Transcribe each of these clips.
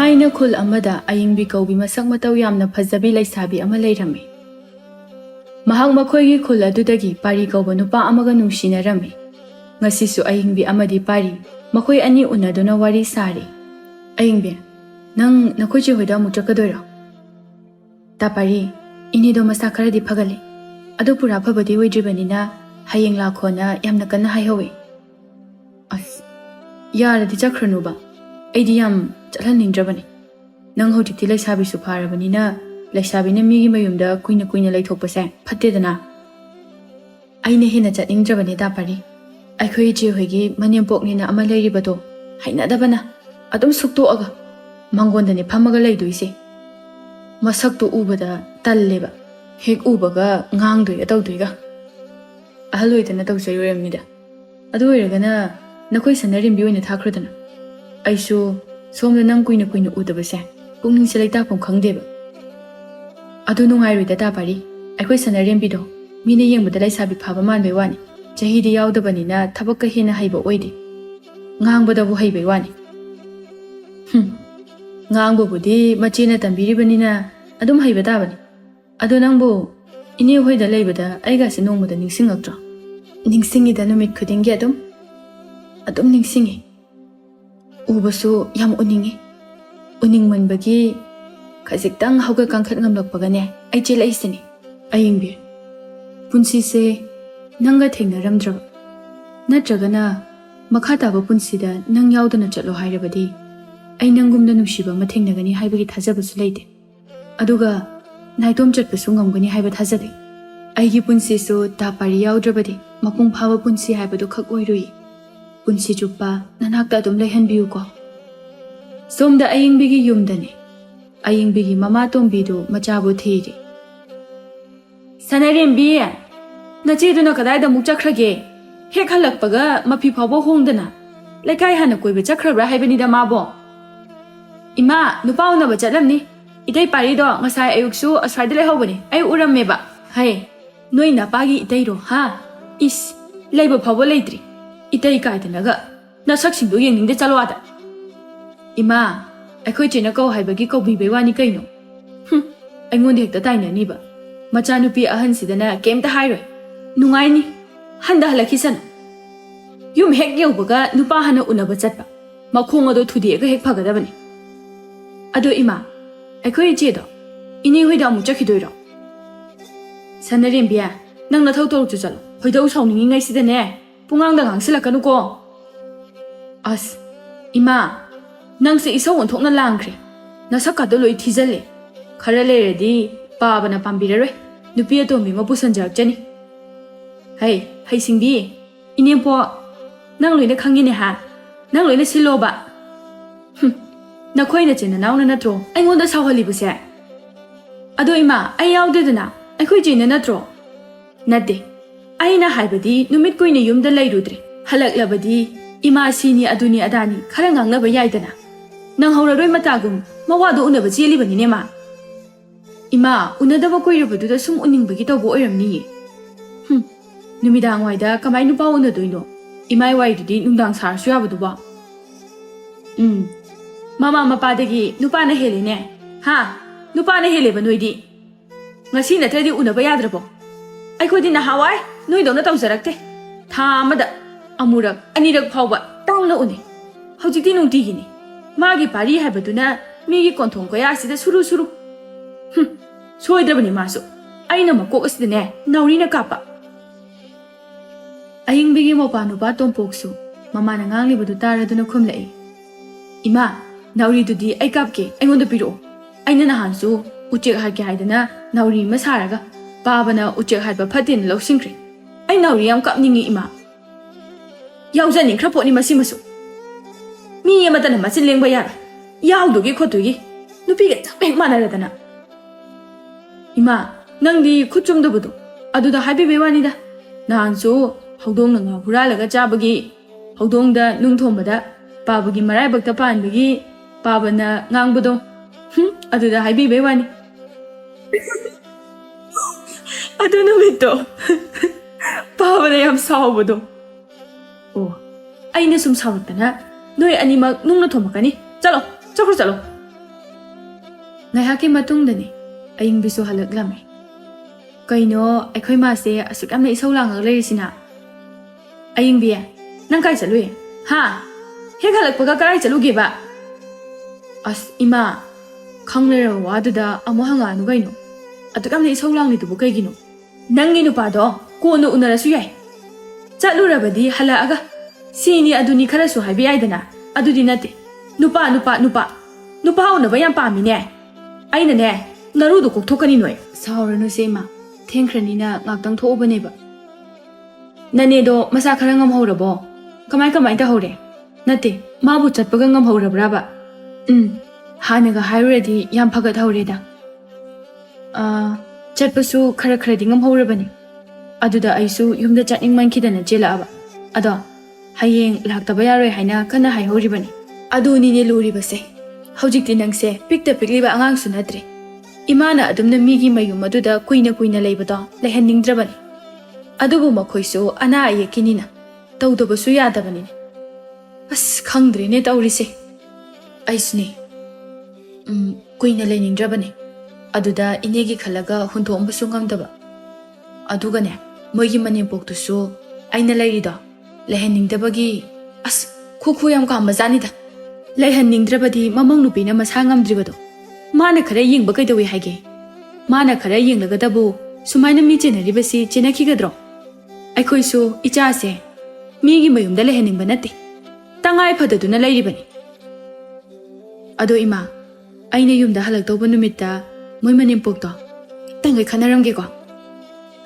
ꯊꯥꯏꯅ ꯈꯨꯜ ꯑꯃꯗ ꯑꯏꯪꯕꯤ ꯀꯧꯕꯤ ꯃꯁꯛ ꯃꯇꯧ ꯌꯥꯝꯅ ꯐꯖꯕꯤ ꯂꯩꯁꯥꯕꯤ ꯑꯃ ꯂꯩꯔꯝꯃꯤ꯫ ꯃꯍꯥꯛ ꯃꯈꯣꯏꯒꯤ ꯈꯨꯜ ꯑꯗꯨꯗꯒꯤ ꯄꯥꯔꯤ ꯀꯧꯕ ꯅꯨꯄꯥ ꯑꯃꯒ ꯅꯨꯡꯁꯤꯅꯔꯝꯃꯤ꯫ ꯉꯁꯤꯁꯨ ꯑꯏꯪꯕꯤ ꯑꯃꯗꯤ ꯄꯥꯔꯤ ꯃꯈꯣꯏ ꯑꯅꯤ ꯎꯅꯗꯨꯅ ꯋꯥꯔꯤ ꯁꯥꯔꯤ꯫ ꯑꯏꯪꯕꯤ, ꯅꯪ ꯅꯈꯣꯏ ꯆꯦ ꯍꯣꯏꯗ ꯑꯃꯨꯛ ꯆꯠꯀꯗꯣꯏꯔꯣ? ꯇꯥ ꯄꯥꯔꯤ, ꯏꯅꯦꯗꯣ ꯃꯁꯥ ꯈꯔꯗꯤ ꯐꯒꯠꯂꯦ, ꯑꯗꯨ ꯄꯨꯔꯥ ꯐꯕꯗꯤ ꯑꯣꯏꯗ꯭ꯔꯤꯕꯅꯤꯅ ꯍꯌꯦꯡ ꯂꯥꯛꯈꯣꯅ ꯌꯥꯝꯅ ꯀꯟꯅ ꯍꯥꯏꯍꯧꯋꯤ꯫ ꯑꯁ, ꯌꯥꯔꯗꯤ ꯆꯠꯈ꯭ꯔꯅꯨꯕ, ꯑꯩꯗꯤ ꯌꯥꯝ ꯆꯠꯍꯟꯅꯤꯡꯗ꯭ꯔꯕꯅꯤ꯫ ꯅꯪ ꯍꯧꯖꯤꯛꯇꯤ ꯂꯩꯁꯥꯕꯤꯁꯨ ꯐꯥꯔꯕꯅꯤꯅ ꯂꯩꯁꯥꯕꯤꯅ ꯃꯤꯒꯤ ꯃꯌꯨꯝꯗ ꯀꯨꯏꯅ ꯀꯨꯏꯅ ꯂꯩꯊꯣꯛꯄꯁꯦ ꯐꯠꯇꯦꯗꯅ꯫ ꯑꯩꯅ ꯍꯦꯟꯅ ꯆꯠꯅꯤꯡꯗ꯭ꯔꯕꯅꯤ ꯇꯥ ꯄꯥꯔꯤ꯫ ꯑꯩꯈꯣꯏ ꯏꯆꯦ ꯍꯣꯏꯒꯤ ꯃꯅꯦꯝꯄꯣꯛꯅꯤꯅ ꯑꯃ ꯂꯩꯔꯤꯕꯗꯣ ꯍꯩꯅꯗꯕꯅ ꯑꯗꯨꯝ ꯁꯨꯛꯇꯣꯛꯑꯒ ꯃꯥꯡꯒꯣꯟꯗꯅꯦ ꯐꯝꯃꯒ ꯂꯩꯗꯣꯏꯁꯦ꯫ ꯃꯁꯛꯇꯨ ꯎꯕꯗ ꯇꯜꯂꯦꯕ, ꯍꯦꯛ ꯎꯕꯒ ꯉꯥꯡꯗꯣꯏꯒ ꯇꯧꯗꯣꯏꯒ꯫ ꯑꯍꯜ ꯑꯣꯏꯗꯅ ꯇꯧꯖꯩ ꯑꯣꯏꯔꯝꯅꯤꯗ꯫ ꯑꯗꯨ ꯑꯣꯏꯔꯒꯅ ꯅꯈꯣꯏ ꯁꯅꯔꯦꯝꯕꯤ ꯑꯣꯏꯅ ꯊꯥꯈ꯭ꯔꯣꯗꯅ꯫ ꯑꯩꯁꯨ ꯁꯣꯝꯗ ꯅꯪ ꯀꯨꯏꯅ ꯀꯨꯏꯅ ꯎꯗꯕꯁꯦ ꯄꯨꯛꯅꯤꯡꯁꯦ ꯂꯩꯇꯥꯐꯝ ꯈꯪꯗꯦꯕ꯫ ꯑꯗꯨ ꯅꯨꯡꯉꯥꯏꯔꯣꯏꯗ ꯇꯥ ꯄꯥꯔꯤ, ꯑꯩꯈꯣꯏ ꯁꯅꯔꯦꯝꯕꯤꯗꯣ ꯃꯤꯅ ꯌꯦꯡꯕꯗ ꯂꯩꯁꯥꯕꯤ ꯐꯥꯕ ꯃꯥꯟꯕꯩ ꯋꯥꯅꯤ, ꯆꯍꯤꯗꯤ ꯌꯥꯎꯗꯕꯅꯤꯅ ꯊꯕꯛꯀ ꯍꯦꯟꯅ ꯍꯩꯕ ꯑꯣꯏꯗꯦ, ꯉꯥꯡꯕꯗꯕꯨ ꯍꯩꯕꯩ ꯋꯥꯅꯤ꯫ ꯉꯥꯡꯕꯕꯨꯗꯤ ꯃꯆꯦꯅ ꯇꯝꯕꯤꯔꯤꯕꯅꯤꯅ ꯑꯗꯨꯝ ꯍꯩꯕ ꯇꯥꯕꯅꯤ꯫ ꯑꯗꯣ ꯅꯪꯕꯨ ꯏꯅꯦ ꯍꯣꯏꯗ ꯂꯩꯕꯗ ꯑꯩꯒꯁꯦ ꯅꯣꯡꯃꯗ ꯅꯤꯡꯁꯤꯡꯉꯛꯇ꯭ꯔꯣ? ꯅꯤꯡꯁꯤꯡꯉꯤꯗ, ꯅꯨꯃꯤꯠ ꯈꯨꯗꯤꯡꯒꯤ ꯑꯗꯨꯝ ꯅꯤꯡꯁꯤꯡꯉꯤ꯫ ꯎꯕꯁꯨ ꯌꯥꯝ ꯎꯅꯤꯡꯉꯤ꯫ ꯎꯅꯤꯡꯃꯟꯕꯒꯤ ꯈꯖꯤꯛꯇꯪ ꯍꯧꯒꯠ ꯀꯥꯡꯈꯠ ꯉꯝꯂꯛꯄꯒꯅꯦ ꯑꯩ ꯆꯦꯜꯂꯛꯏꯁꯤꯅꯤ꯫ ꯑꯏꯪꯕꯤ, ꯄꯨꯟꯁꯤꯁꯦ ꯅꯪꯒ ꯊꯦꯡꯅꯔꯝꯗ꯭ꯔꯕ ꯅꯠꯇ꯭ꯔꯒꯅ ꯃꯈꯥ ꯇꯥꯕ ꯄꯨꯟꯁꯤꯗ ꯅꯪ ꯌꯥꯎꯗꯅ ꯆꯠꯂꯣ ꯍꯥꯏꯔꯕꯗꯤ ꯑꯩ ꯅꯪꯒꯨꯝꯅ ꯅꯨꯡꯁꯤꯕ ꯑꯃ ꯊꯦꯡꯅꯒꯅꯤ ꯍꯥꯏꯕꯒꯤ ꯊꯥꯖꯕꯁꯨ ꯂꯩꯇꯦ, ꯑꯗꯨꯒ ꯅꯥꯏꯇꯣꯝ ꯆꯠꯄꯁꯨ ꯉꯝꯒꯅꯤ ꯍꯥꯏꯕ ꯊꯥꯖꯗꯦ꯫ ꯑꯩꯒꯤ ꯄꯨꯟꯁꯤꯁꯨ ꯇꯥ ꯄꯥꯔꯤ ꯌꯥꯎꯗ꯭ꯔꯕꯗꯤ ꯃꯄꯨꯡ ꯐꯥꯕ ꯄꯨꯟꯁꯤ ꯍꯥꯏꯕꯗꯨ ꯈꯛ ꯑꯣꯏꯔꯨꯏ꯫ ꯄꯨꯟꯁꯤ ꯆꯨꯞꯄ ꯅꯅꯥꯛꯇ ꯑꯗꯨꯝ ꯂꯩꯍꯟꯕꯤꯌꯨꯀꯣ꯫ ꯁꯣꯝꯗ ꯑꯏꯪꯕꯤꯒꯤ ꯌꯨꯝꯗꯅꯤ꯫ ꯑꯏꯪꯕꯤꯒꯤ ꯃꯃꯥꯇꯣꯝꯕꯤꯗꯨ ꯃꯆꯥꯕꯨ ꯊꯤꯔꯤ꯫ ꯁꯅꯔꯦꯝꯕꯤ, ꯅꯆꯦꯗꯨꯅ ꯀꯗꯥꯏꯗ ꯑꯃꯨꯛ ꯆꯠꯈ꯭ꯔꯒꯦ? ꯍꯦꯛ ꯍꯜꯂꯛꯄꯒ ꯃꯐꯤ ꯐꯥꯎꯕ ꯍꯣꯡꯗꯅ ꯂꯩꯀꯥꯏ ꯍꯥꯟꯅ ꯀꯣꯏꯕ ꯆꯠꯈ꯭ꯔꯕ꯭ꯔꯥ ꯍꯥꯏꯕꯅꯤꯗ ꯃꯥꯕꯣ꯫ ꯏꯃꯥ, ꯅꯨꯄꯥ ꯎꯅꯕ ꯆꯠꯂꯝꯅꯤ꯫ ꯏꯇꯩ ꯄꯥꯔꯤꯗꯣ ꯉꯁꯥꯏ ꯑꯌꯨꯛꯁꯨ ꯑꯁ꯭ꯋꯥꯏꯗ ꯂꯩꯍꯧꯕꯅꯤ, ꯑꯩ ꯎꯔꯝꯃꯦꯕ꯫ ꯍꯩ, ꯅꯣꯏ ꯅꯄꯥꯒꯤ ꯏꯇꯩꯔꯣ ꯍꯥ? ꯏꯁ, ꯂꯩꯕ ꯐꯥꯎꯕ ꯂꯩꯇ꯭ꯔꯤ, ꯏꯇꯩ ꯀꯥꯏꯗꯅꯒ ꯅꯁꯛꯁꯤꯡꯗꯣ ꯌꯦꯡꯅꯤꯡꯗꯦ, ꯆꯠꯂꯣ ꯑꯥꯗ꯫ ꯏꯃꯥ, ꯑꯩꯈꯣꯏ ꯆꯦꯅ ꯀꯧ ꯍꯥꯏꯕꯒꯤ ꯀꯧꯕꯤꯕꯩ ꯋꯥꯅꯤ ꯀꯩꯅꯣ꯫ ꯑꯩꯉꯣꯟꯗ ꯍꯦꯛꯇ ꯇꯥꯏꯅꯅꯤꯕ꯫ ꯃꯆꯥꯅꯨꯄꯤ ꯑꯍꯟꯁꯤꯗꯅ ꯀꯩꯝꯇ ꯍꯥꯏꯔꯣꯏ, ꯅꯨꯡꯉꯥꯏꯅꯤ, ꯍꯜꯂꯛꯈꯤꯁꯅꯨ꯫ ꯌꯨꯝ ꯍꯦꯛ ꯌꯧꯕꯒ ꯅꯨꯄꯥ ꯍꯥꯟꯅ ꯎꯅꯕ ꯆꯠꯄ, ꯃꯈꯣꯡ ꯑꯗꯣ ꯊꯨꯗꯦꯛꯑꯒ ꯍꯦꯛ ꯐꯒꯗꯕꯅꯤ꯫ ꯑꯗꯣ ꯏꯃꯥ, ꯑꯩꯈꯣꯏ ꯏꯆꯦꯗꯣ ꯏꯅꯦ ꯍꯣꯏꯗ ꯑꯃꯨꯛ ꯆꯠꯈꯤꯗꯣꯏꯔꯣ? ꯁꯅꯔꯦꯝꯕꯤ, ꯅꯪ ꯅꯊꯧ ꯇꯧꯔꯛꯁꯨ ꯆꯠꯂꯣ, ꯈꯣꯏꯗꯧ ꯁꯥꯎꯅꯤꯡꯉꯤꯉꯩꯁꯤꯗꯅꯦ ꯄꯨꯡꯉꯥꯡꯗ ꯉꯥꯡꯁꯤꯜꯂꯛꯀꯅꯨꯀꯣ꯫ ꯑꯁ ꯏꯃꯥ, ꯅꯪꯁꯦ ꯏꯁꯧ ꯑꯣꯟꯊꯣꯛꯅ ꯂꯥꯡꯈ꯭ꯔꯦ, ꯅꯁꯛꯀꯥꯗꯣ ꯂꯣꯏ ꯊꯤꯖꯜꯂꯦ꯫ ꯈꯔ ꯂꯩꯔꯗꯤ ꯄꯥꯕꯅ ꯄꯥꯝꯕꯤꯔꯔꯣꯏ, ꯅꯨꯄꯤ ꯑꯇꯣꯝꯕꯤ ꯑꯃ ꯄꯨꯁꯟꯖꯔꯛꯆꯅꯤ꯫ ꯍꯩ, ꯍꯩꯁꯤꯡꯕꯤ, ꯏꯅꯦꯝꯄꯣꯛ, ꯅꯪ ꯂꯣꯏꯅ ꯈꯪꯉꯤꯅꯦ ꯍꯥ? ꯅꯪ ꯂꯣꯏꯅ ꯁꯤꯜꯂꯣꯕ꯫ ꯅꯈꯣꯏ ꯅꯆꯤꯟ ꯅꯅꯥꯎꯅ ꯅꯠꯇ꯭ꯔꯣ ꯑꯩꯉꯣꯟꯗ ꯁꯥꯎꯍꯜꯂꯤꯕꯁꯦ? ꯑꯗꯣ ꯏꯃꯥ, ꯑꯩ ꯌꯥꯎꯗꯦꯗꯅ, ꯑꯩꯈꯣই ꯆꯦꯅ ꯅꯠꯇ꯭ꯔꯣ? ꯅꯠꯇꯦ, ꯑꯩꯅ ꯍꯥꯏꯕꯗꯤ ꯅꯨꯃꯤꯠ ꯀꯨꯏꯅ ꯌꯨꯝꯗ ꯂꯩꯔꯨꯗ꯭ꯔꯦ, ꯍꯜꯂꯛꯂꯕꯗꯤ ꯏꯃꯥ ꯁꯤꯅꯤ ꯑꯗꯨꯅꯤ ꯑꯗꯥꯅꯤ ꯈꯔ ꯉꯥꯡꯅꯕ ꯌꯥꯏꯗꯅ꯫ ꯅꯪꯍꯧꯔꯔꯣꯏ ꯃꯇꯥꯒꯨꯝ ꯃꯋꯥꯗꯣ ꯎꯅꯕ ꯆꯦꯜꯂꯤꯕꯅꯤꯅꯦ ꯃꯥ꯫ ꯏꯃꯥ, ꯎꯅꯗꯕ ꯀꯨꯏꯔꯕꯗꯨꯗ ꯁꯨꯝ ꯎꯅꯤꯡꯕꯒꯤ ꯇꯧꯕ ꯑꯣꯏꯔꯝꯅꯤꯌꯦ꯫ ꯅꯨꯃꯤꯗꯥꯡ ꯋꯥꯏꯗ ꯀꯃꯥꯏ ꯅꯨꯄꯥ ꯎꯅꯗꯣꯏꯅꯣ? ꯏꯃꯥꯏ ꯋꯥꯏꯗꯨꯗꯤ ꯅꯨꯡꯗꯥꯡ ꯁꯥꯔꯁꯨ ꯌꯥꯕꯗꯨꯕꯣ꯫ ꯃꯃꯥ ꯃꯄꯥꯗꯒꯤ ꯅꯨꯄꯥꯅ ꯍꯦꯜꯂꯤꯅꯦ ꯍꯥ? ꯅꯨꯄꯥꯅ ꯍꯦꯜꯂꯦꯕ ꯅꯣꯏꯗꯤ꯫ ꯉꯁꯤ ꯅꯠꯇ꯭ꯔꯗꯤ ꯎꯅꯕ ꯌꯥꯗ꯭ꯔꯕꯣ? ꯑꯩꯈꯣꯏꯗꯤ ꯅꯍꯥꯟꯋꯥꯏ ꯅꯣꯏꯗꯧꯅ ꯇꯧꯖꯔꯛꯇꯦ, ꯊꯥ ꯑꯃꯗ ꯑꯃꯨꯔꯛ ꯑꯅꯤꯔꯛ ꯐꯥꯎꯕ ꯇꯥꯡꯅ ꯎꯅꯩ꯫ ꯍꯧꯖꯤꯛꯇꯤ ꯅꯨꯡꯇꯤꯒꯤꯅꯤ, ꯃꯥꯒꯤ ꯄꯥꯔꯤ ꯍꯥꯏꯕꯗꯨꯅ ꯃꯤꯒꯤ ꯀꯣꯟꯊꯣꯡ ꯀꯌꯥꯁꯤꯗ ꯁꯨꯔꯨ ꯁꯨꯔꯨ꯫ ꯁꯣꯏꯗ꯭ꯔꯕꯅꯤ ꯃꯥꯁꯨ, ꯑꯩꯅ ꯃꯀꯣꯛ ꯑꯁꯤꯗꯅꯦ ꯅꯥꯎꯔꯤꯅ ꯀꯥꯞꯄ꯫ ꯑꯏꯪꯕꯤꯒꯤ ꯃꯧꯄꯥ ꯅꯨꯄꯥ ꯇꯣꯝꯄꯣꯛꯁꯨ ꯃꯃꯥꯅ ꯉꯥꯡꯂꯤꯕꯗꯨ ꯇꯥꯔꯗꯨꯅ ꯈꯨꯝꯂꯛꯏ꯫ ꯏꯃꯥ, ꯅꯥꯎꯔꯤꯗꯨꯗꯤ ꯑꯩ ꯀꯥꯞꯀꯦ, ꯑꯩꯉꯣꯟꯗ ꯄꯤꯔꯛꯑꯣ꯫ ꯑꯩꯅ ꯅꯍꯥꯟꯁꯨ ꯎꯆꯦꯛ ꯍꯥꯠꯀꯦ ꯍꯥꯏꯗꯅ ꯅꯥꯎꯔꯤ ꯑꯃ ꯁꯥꯔꯒ ꯄꯥꯕꯅ ꯎꯆꯦꯛ ꯍꯥꯠꯄ ꯐꯠꯇꯦꯅ ꯂꯧꯁꯤꯟꯈ꯭ꯔꯦ꯫ ꯑꯩ ꯅꯥꯎꯔꯤ ꯌꯥꯝ ꯀꯥꯞꯅꯤꯡꯉꯤ ꯏꯃꯥ꯫ ꯌꯥꯎꯖꯅꯤꯡꯈ꯭ꯔ ꯄꯣꯠꯅꯤ ꯃꯁꯤꯃꯁꯨ, ꯃꯤ ꯑꯃꯇꯅ ꯃꯆꯤꯟ ꯂꯦꯡꯕ ꯌꯥꯔꯣꯏ, ꯌꯥꯎꯗꯨꯒꯤ ꯈꯣꯠꯇꯨꯒꯤ ꯅꯨꯄꯤꯒ ꯆꯞ ꯍꯦꯛ ꯃꯥꯟꯅꯔꯗꯅ꯫ ꯏꯃꯥ, ꯅꯪꯗꯤ ꯈꯨꯠ ꯆꯨꯝꯗꯕꯗꯣ ꯑꯗꯨꯗ ꯍꯥꯏꯕꯤꯕꯩ ꯋꯥꯅꯤꯗ꯫ ꯅꯍꯥꯟꯁꯨ ꯍꯧꯗꯣꯡꯅ ꯉꯥ ꯍꯨꯔꯥꯜꯂꯒ ꯆꯥꯕꯒꯤ, ꯍꯧꯗꯣꯡꯗ ꯅꯨꯡ ꯊꯣꯡꯕꯗ ꯄꯥꯕꯒꯤ ꯃꯔꯥꯏꯕꯛꯇ ꯄꯥꯟꯕꯒꯤ ꯄꯥꯕꯅ ꯉꯥꯡꯕꯗꯣ, ꯑꯗꯨꯗ ꯍꯥꯏꯕꯤꯕꯩ ꯋꯥꯅꯤ꯫ ꯑꯗꯨ ꯅꯨꯃꯤꯠꯇꯣ ꯄꯥꯕꯅ ꯌꯥꯝ ꯁꯥꯎꯕꯗꯣ꯫ ꯑꯣ, ꯑꯩꯅ ꯁꯨꯝ ꯁꯥꯎꯔꯛꯇꯅ ꯅꯣꯏ ꯑꯅꯤꯃꯛ ꯅꯨꯡꯅ ꯊꯣꯝꯃꯛꯀꯅꯤ, ꯆꯠꯂꯣ, ꯆꯠꯈ꯭ꯔꯣ ꯆꯠꯂꯣ꯫ Ngaihaki matungdani ayingbisu halaklame. Kaino akhoi mase asuk yamna isau langal leirisina. Ayingbi, nang kai chalui? Ha? Hek halakpaga karai chaluge ba? As ima khanglera waduda amo hanga anu gaino. Atuk yamna isau langni tubu kaigino. Nangi nupado kono unarasu yai. Chalurabadi halaaga sini aduni kharasu haibi aidana adudi nate. Nupa unaba yam pamine. Aina ne narudu kokthokani noi. Sauranu sema thengkranina ngaktang thobane ba. Nane do masa khara ngam horabo. Kamai ta hore. Nate mabu chatpaga ngam horabra ba. Hanaga hairedi yam phagat horeda. Chatpasu khara di ngam horabani. Aduda aisu yumda chatning mankidana jela aba. Ado hayeng laktaba yaroi haina kana hai horibani. Aduni ne luribase. Hojikti nangse pikta pikliba angang sunadre. Imana adumna migi mayum aduda kuina leibado leheningdrabani. Adubu makhoisu ana ayekinina. Tawdabasu yadabani. As khangdre ne tawrise. Aisni. Kuina leningdrabani. Aduda inegi khalaga hunthombasu ngamdaba. Adugane moigi manipoktusu aina leirido leheningdabagi as khukhu yam kambazanida. Leheningdrabadi mamang nupina masangam dribado. Mana khara yingba kaidawi haige. Mana khara yinglagadabu sumaina mi jenaribasi jenakigadro. Aikhoisu ichase migi mayumda leheningba nate. Tangai phadaduna leiribani. Ado ima aina yumda halaktoba numitta moi manimpokto tangai khanaramge ko.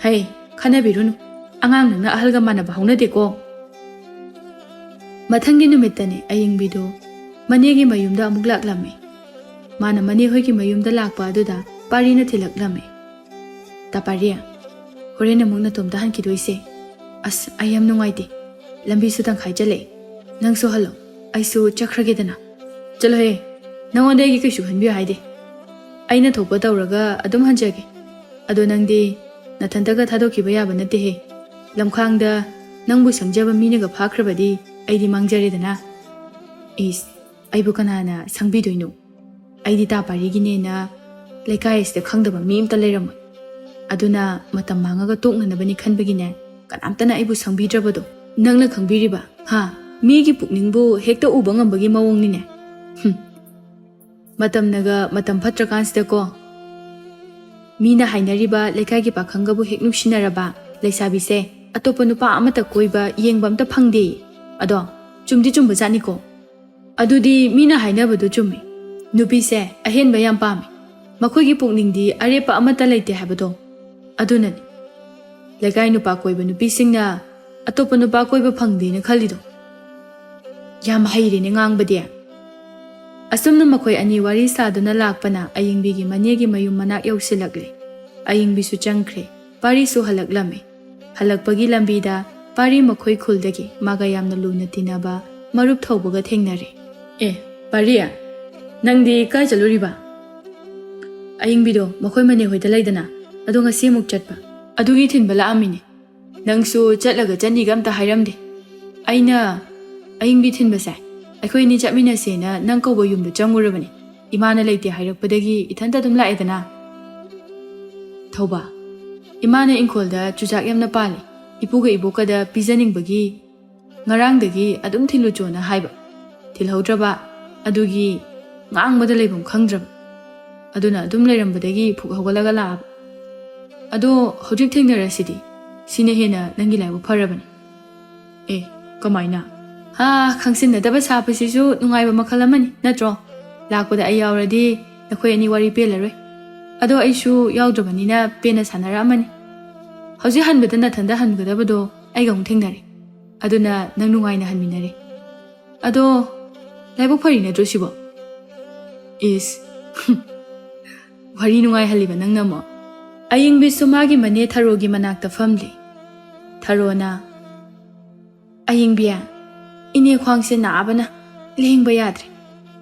Hey, khanabirunu angang nangna ahalga manaba haunadeko. Mathangi numittani ayingbidu Manegi mayumda amuk laklame. Mana mani hoiki mayumda lakpa aduda parina thilaklame. Ta pariya. Horena mungna tomda hankidoise. As ayam nungaite. Lambi su tangkhai chale. Nang so halo. Aisu chakragedana. Chalo he. Nangondagi kaishu hanbiyo haide. Aina thokpa tawraga adum hanjage. Ado nangdi nathantaga thadokiba yaba nate he. Lamkhangda nangbu sangjaba minaga phakrabadi aidi mangjaredana. Is Aibu kanana sangbidoino. Aidi ta parigine na lekai is the khangdaba mim ta leram. Aduna matam mangaga toknanabani khanbagine kanamtana aibu sangbidrabado. Nangna khangbiriba. Ha, migi pukningbu hekta uba ngambagi mawongnine. Matam naga matam phatrakansida ko. Mina hainariba lekai gi pakhangabu heknup shinaraba leisabise atopa nupa amata koiba yengba amta phangde. Ado chumdi chumba jani ko. Adudi mina hainabadu chumi. Nupi se ahenba yam pami. Makhoigi pukningdi arepa amata leite habado. Adunani. Lekai nupa koiba nupi singna atopa nupa koiba phangde na khalido. Yam hairi ne ngangbadi. Asumna makhoi ani wari saduna lakpana ayingbigi manegi mayum manak yausilakle. Ayingbisu changkre. Pari su halaklame. Halakpagi lambida pari makhoi khuldagi maga yamna luna tinaba marup thaubaga thengnare. Pariya, nangdi kai chaluriba? Ayingbido makhoi mane hoida laidana ado ngasi muk chatpa. Adugi thinbala amine. Nangsu chatlaga chaniga amta hairamde. Aina ayingbi thinbasa. Akhoi ni chatmina sena nang kauba yumda changurabani. Imana leite hairakpadagi ithanta dum laedana. Thauba. Imana ingkholda chujak yamna pali. Ipuga ibokada pijaningbagi ngarangdagi adum thilu chona haiba. Tilhaudraba adugi ngangbada leibum khangdraba. Aduna adum leirambadagi phuk hawalaga laab. Ado hojik thengnarasidi sine hena nangi laibu pharabani. Kamaina? Ha, khangsinnadaba sapasisu nungaiba makhal amani natro. Lakpada ai yauradi nakhoi ani wari pelaroi. Ado aisu yaudраbanina pena sanara amani. Hojik hanbada nathanda hangadabado aiga mung thengnare. Aduna nang nungaina hanminare. Ado Laibu pari na sibo. Is wari nungai haliba nang namo. Ayingbisu magi mane tharogi manakta famli. Tharona ayingbiya ine khwangse na abana lehingba yadre.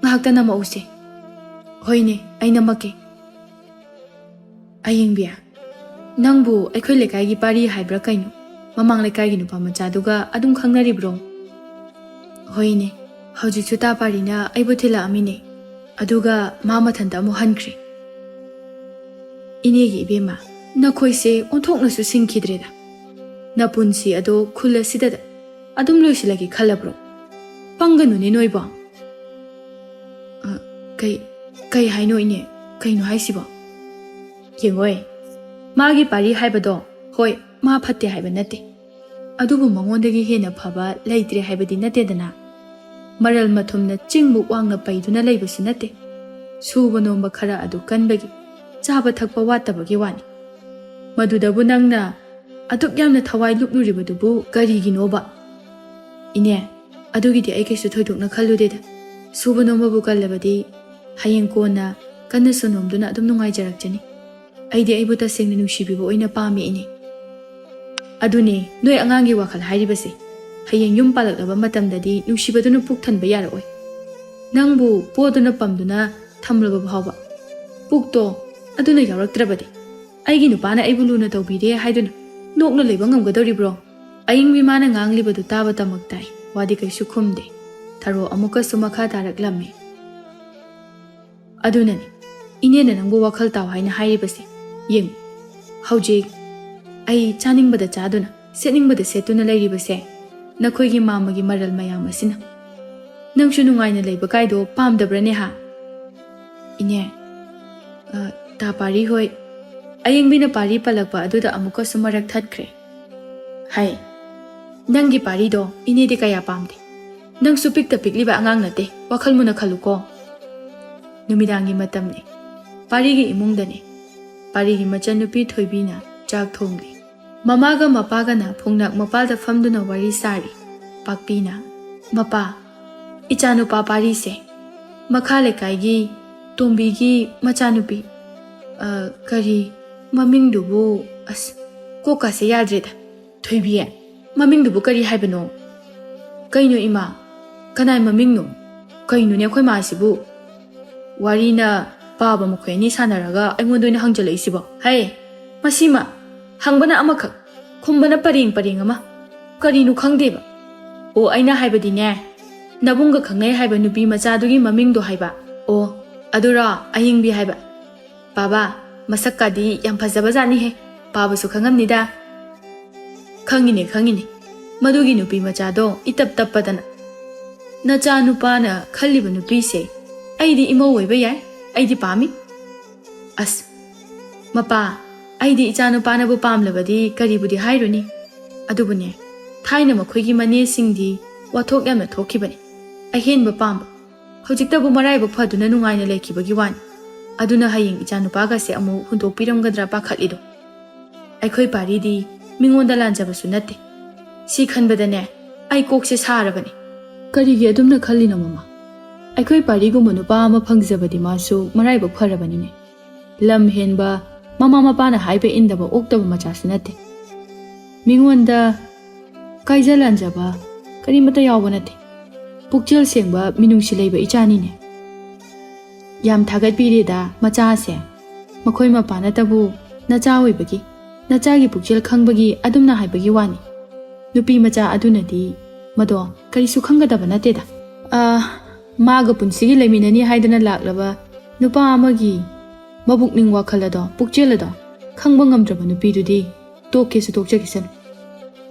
Ngahakta na mause. Hoine aina make. Ayingbiya nangbu aikhoi lekai gi pari haibra kaino. Mamang lekai gi nupa machaduga adum khangnaribro. Hoine Hojik suta parina aibu thila amine. Aduga mama thanda mu hankri. Inegi ibema nakhoi se onthoknasu singkhidreda napunsi ado khula sidada adum loisilagi khalabro panganu ne noiba kai haino ine kaino haisibo yengoi magi pari haibado hoi ma phatte haiba nate adubu mangondagi hena phaba leitre haibadi nate dana maral mathumna chingbu wangna paiduna leibasu nate suba nomba khara adu kanbagi chaba thakpa watabagi wani madudabu nangna aduk yamna thawai lukluribadubu kariginoba ine adugidi ai kaisu thoidokna khalludeda suba nomba bu kallabadi hayeng kona kanna sonomduna adum nungai jarakjani aidi aibu tasengna nungsibibo oina pami ine aduni noi angangi wakhal hairibase hayeng yum palaklaba matamdadi nungsibaduna puk thanba yaroi nangbu poduna pamduna thamlaba bhawba pukto aduna yaraktrabadi aigi nupana aibu luna tawbire haiduna nokna leiba ngamgadoribro aying bimana nganglibadu taba tamaktai wadi kaisu khumde tharo amuka sumakha taraklamme adunani inena nangbu wakhal taw haina hairibase yeng haujik ai chaningbada chaduna seningbada setuna leiribase nakhoigi mamagi maral mayam asina nangsu nungaina leiba kaido pamdabrane ha ine ta pari hoi ayeng bina pari palakpa aduda amuka sumarak thatkre hai nangi pari do ine de kaya pamde nang su pikta pikliba angang nate wakhal muna khaluko numidangi matamne pari gi imungdane pari gi machanupi thoibina chak thongli mamaga mapaga na phungnak mapalda famduna wari sari pakpina mapa ichanupa pari se makhale kaigi tombigi machanupi kari mamingdubu as koka se yadreda thoibiye mamingdubu kari haibano kaino ima kanai mamingno kaino ne khoi ma sibu warina baba mukhoy ni sanaraga aingondoina hangjalai hai masima hangbana amakak khumbana paring ama karinu khangdeba o aina haibadi ne nabunga khangai haiba nupi machadugi mamingdo haiba o adura ayingbi haiba baba masakadi yam phajaba jani he baba su khangamnida khangine madugi nupi machado itap tappadana nacha nupana khalliba nupi se aidi imo oiba yai aidi pami as mapa aidi ichanu pana bu pamlabadi karibudi hairuni adubune thaina makhoigi mane singdi wathok yamna thokibani ahenba pamba hojikta bu marai bu phaduna nungaina lekibagi wani aduna hayeng ichanu paga se amu hundo piramgadra pakhalido aikhoi paridi mingonda lanjaba sunate si khanbadane ai kokse sarabani karigi adumna khallina mama aikhoi parigu manupa ama phangjabadi masu marai bu pharabani ne lam henba mama mapana haibe indaba oktaba machasu nate mingonda kaijalanjaba karimata yawba nate pukjel sengba minungsi leiba ichani ne yam thagat pirida macha se makhoi mapana tabu nacha oibagi nachagi pukjel khangbagi adumna haibagi wani nupi macha adunadi mado karisu khangadaba nateda maga punsigi leiminani haidana laklaba nupa amagi mabukning wakhalado pukjelado khangba ngamdraba nupidudi tokesu tokjagisan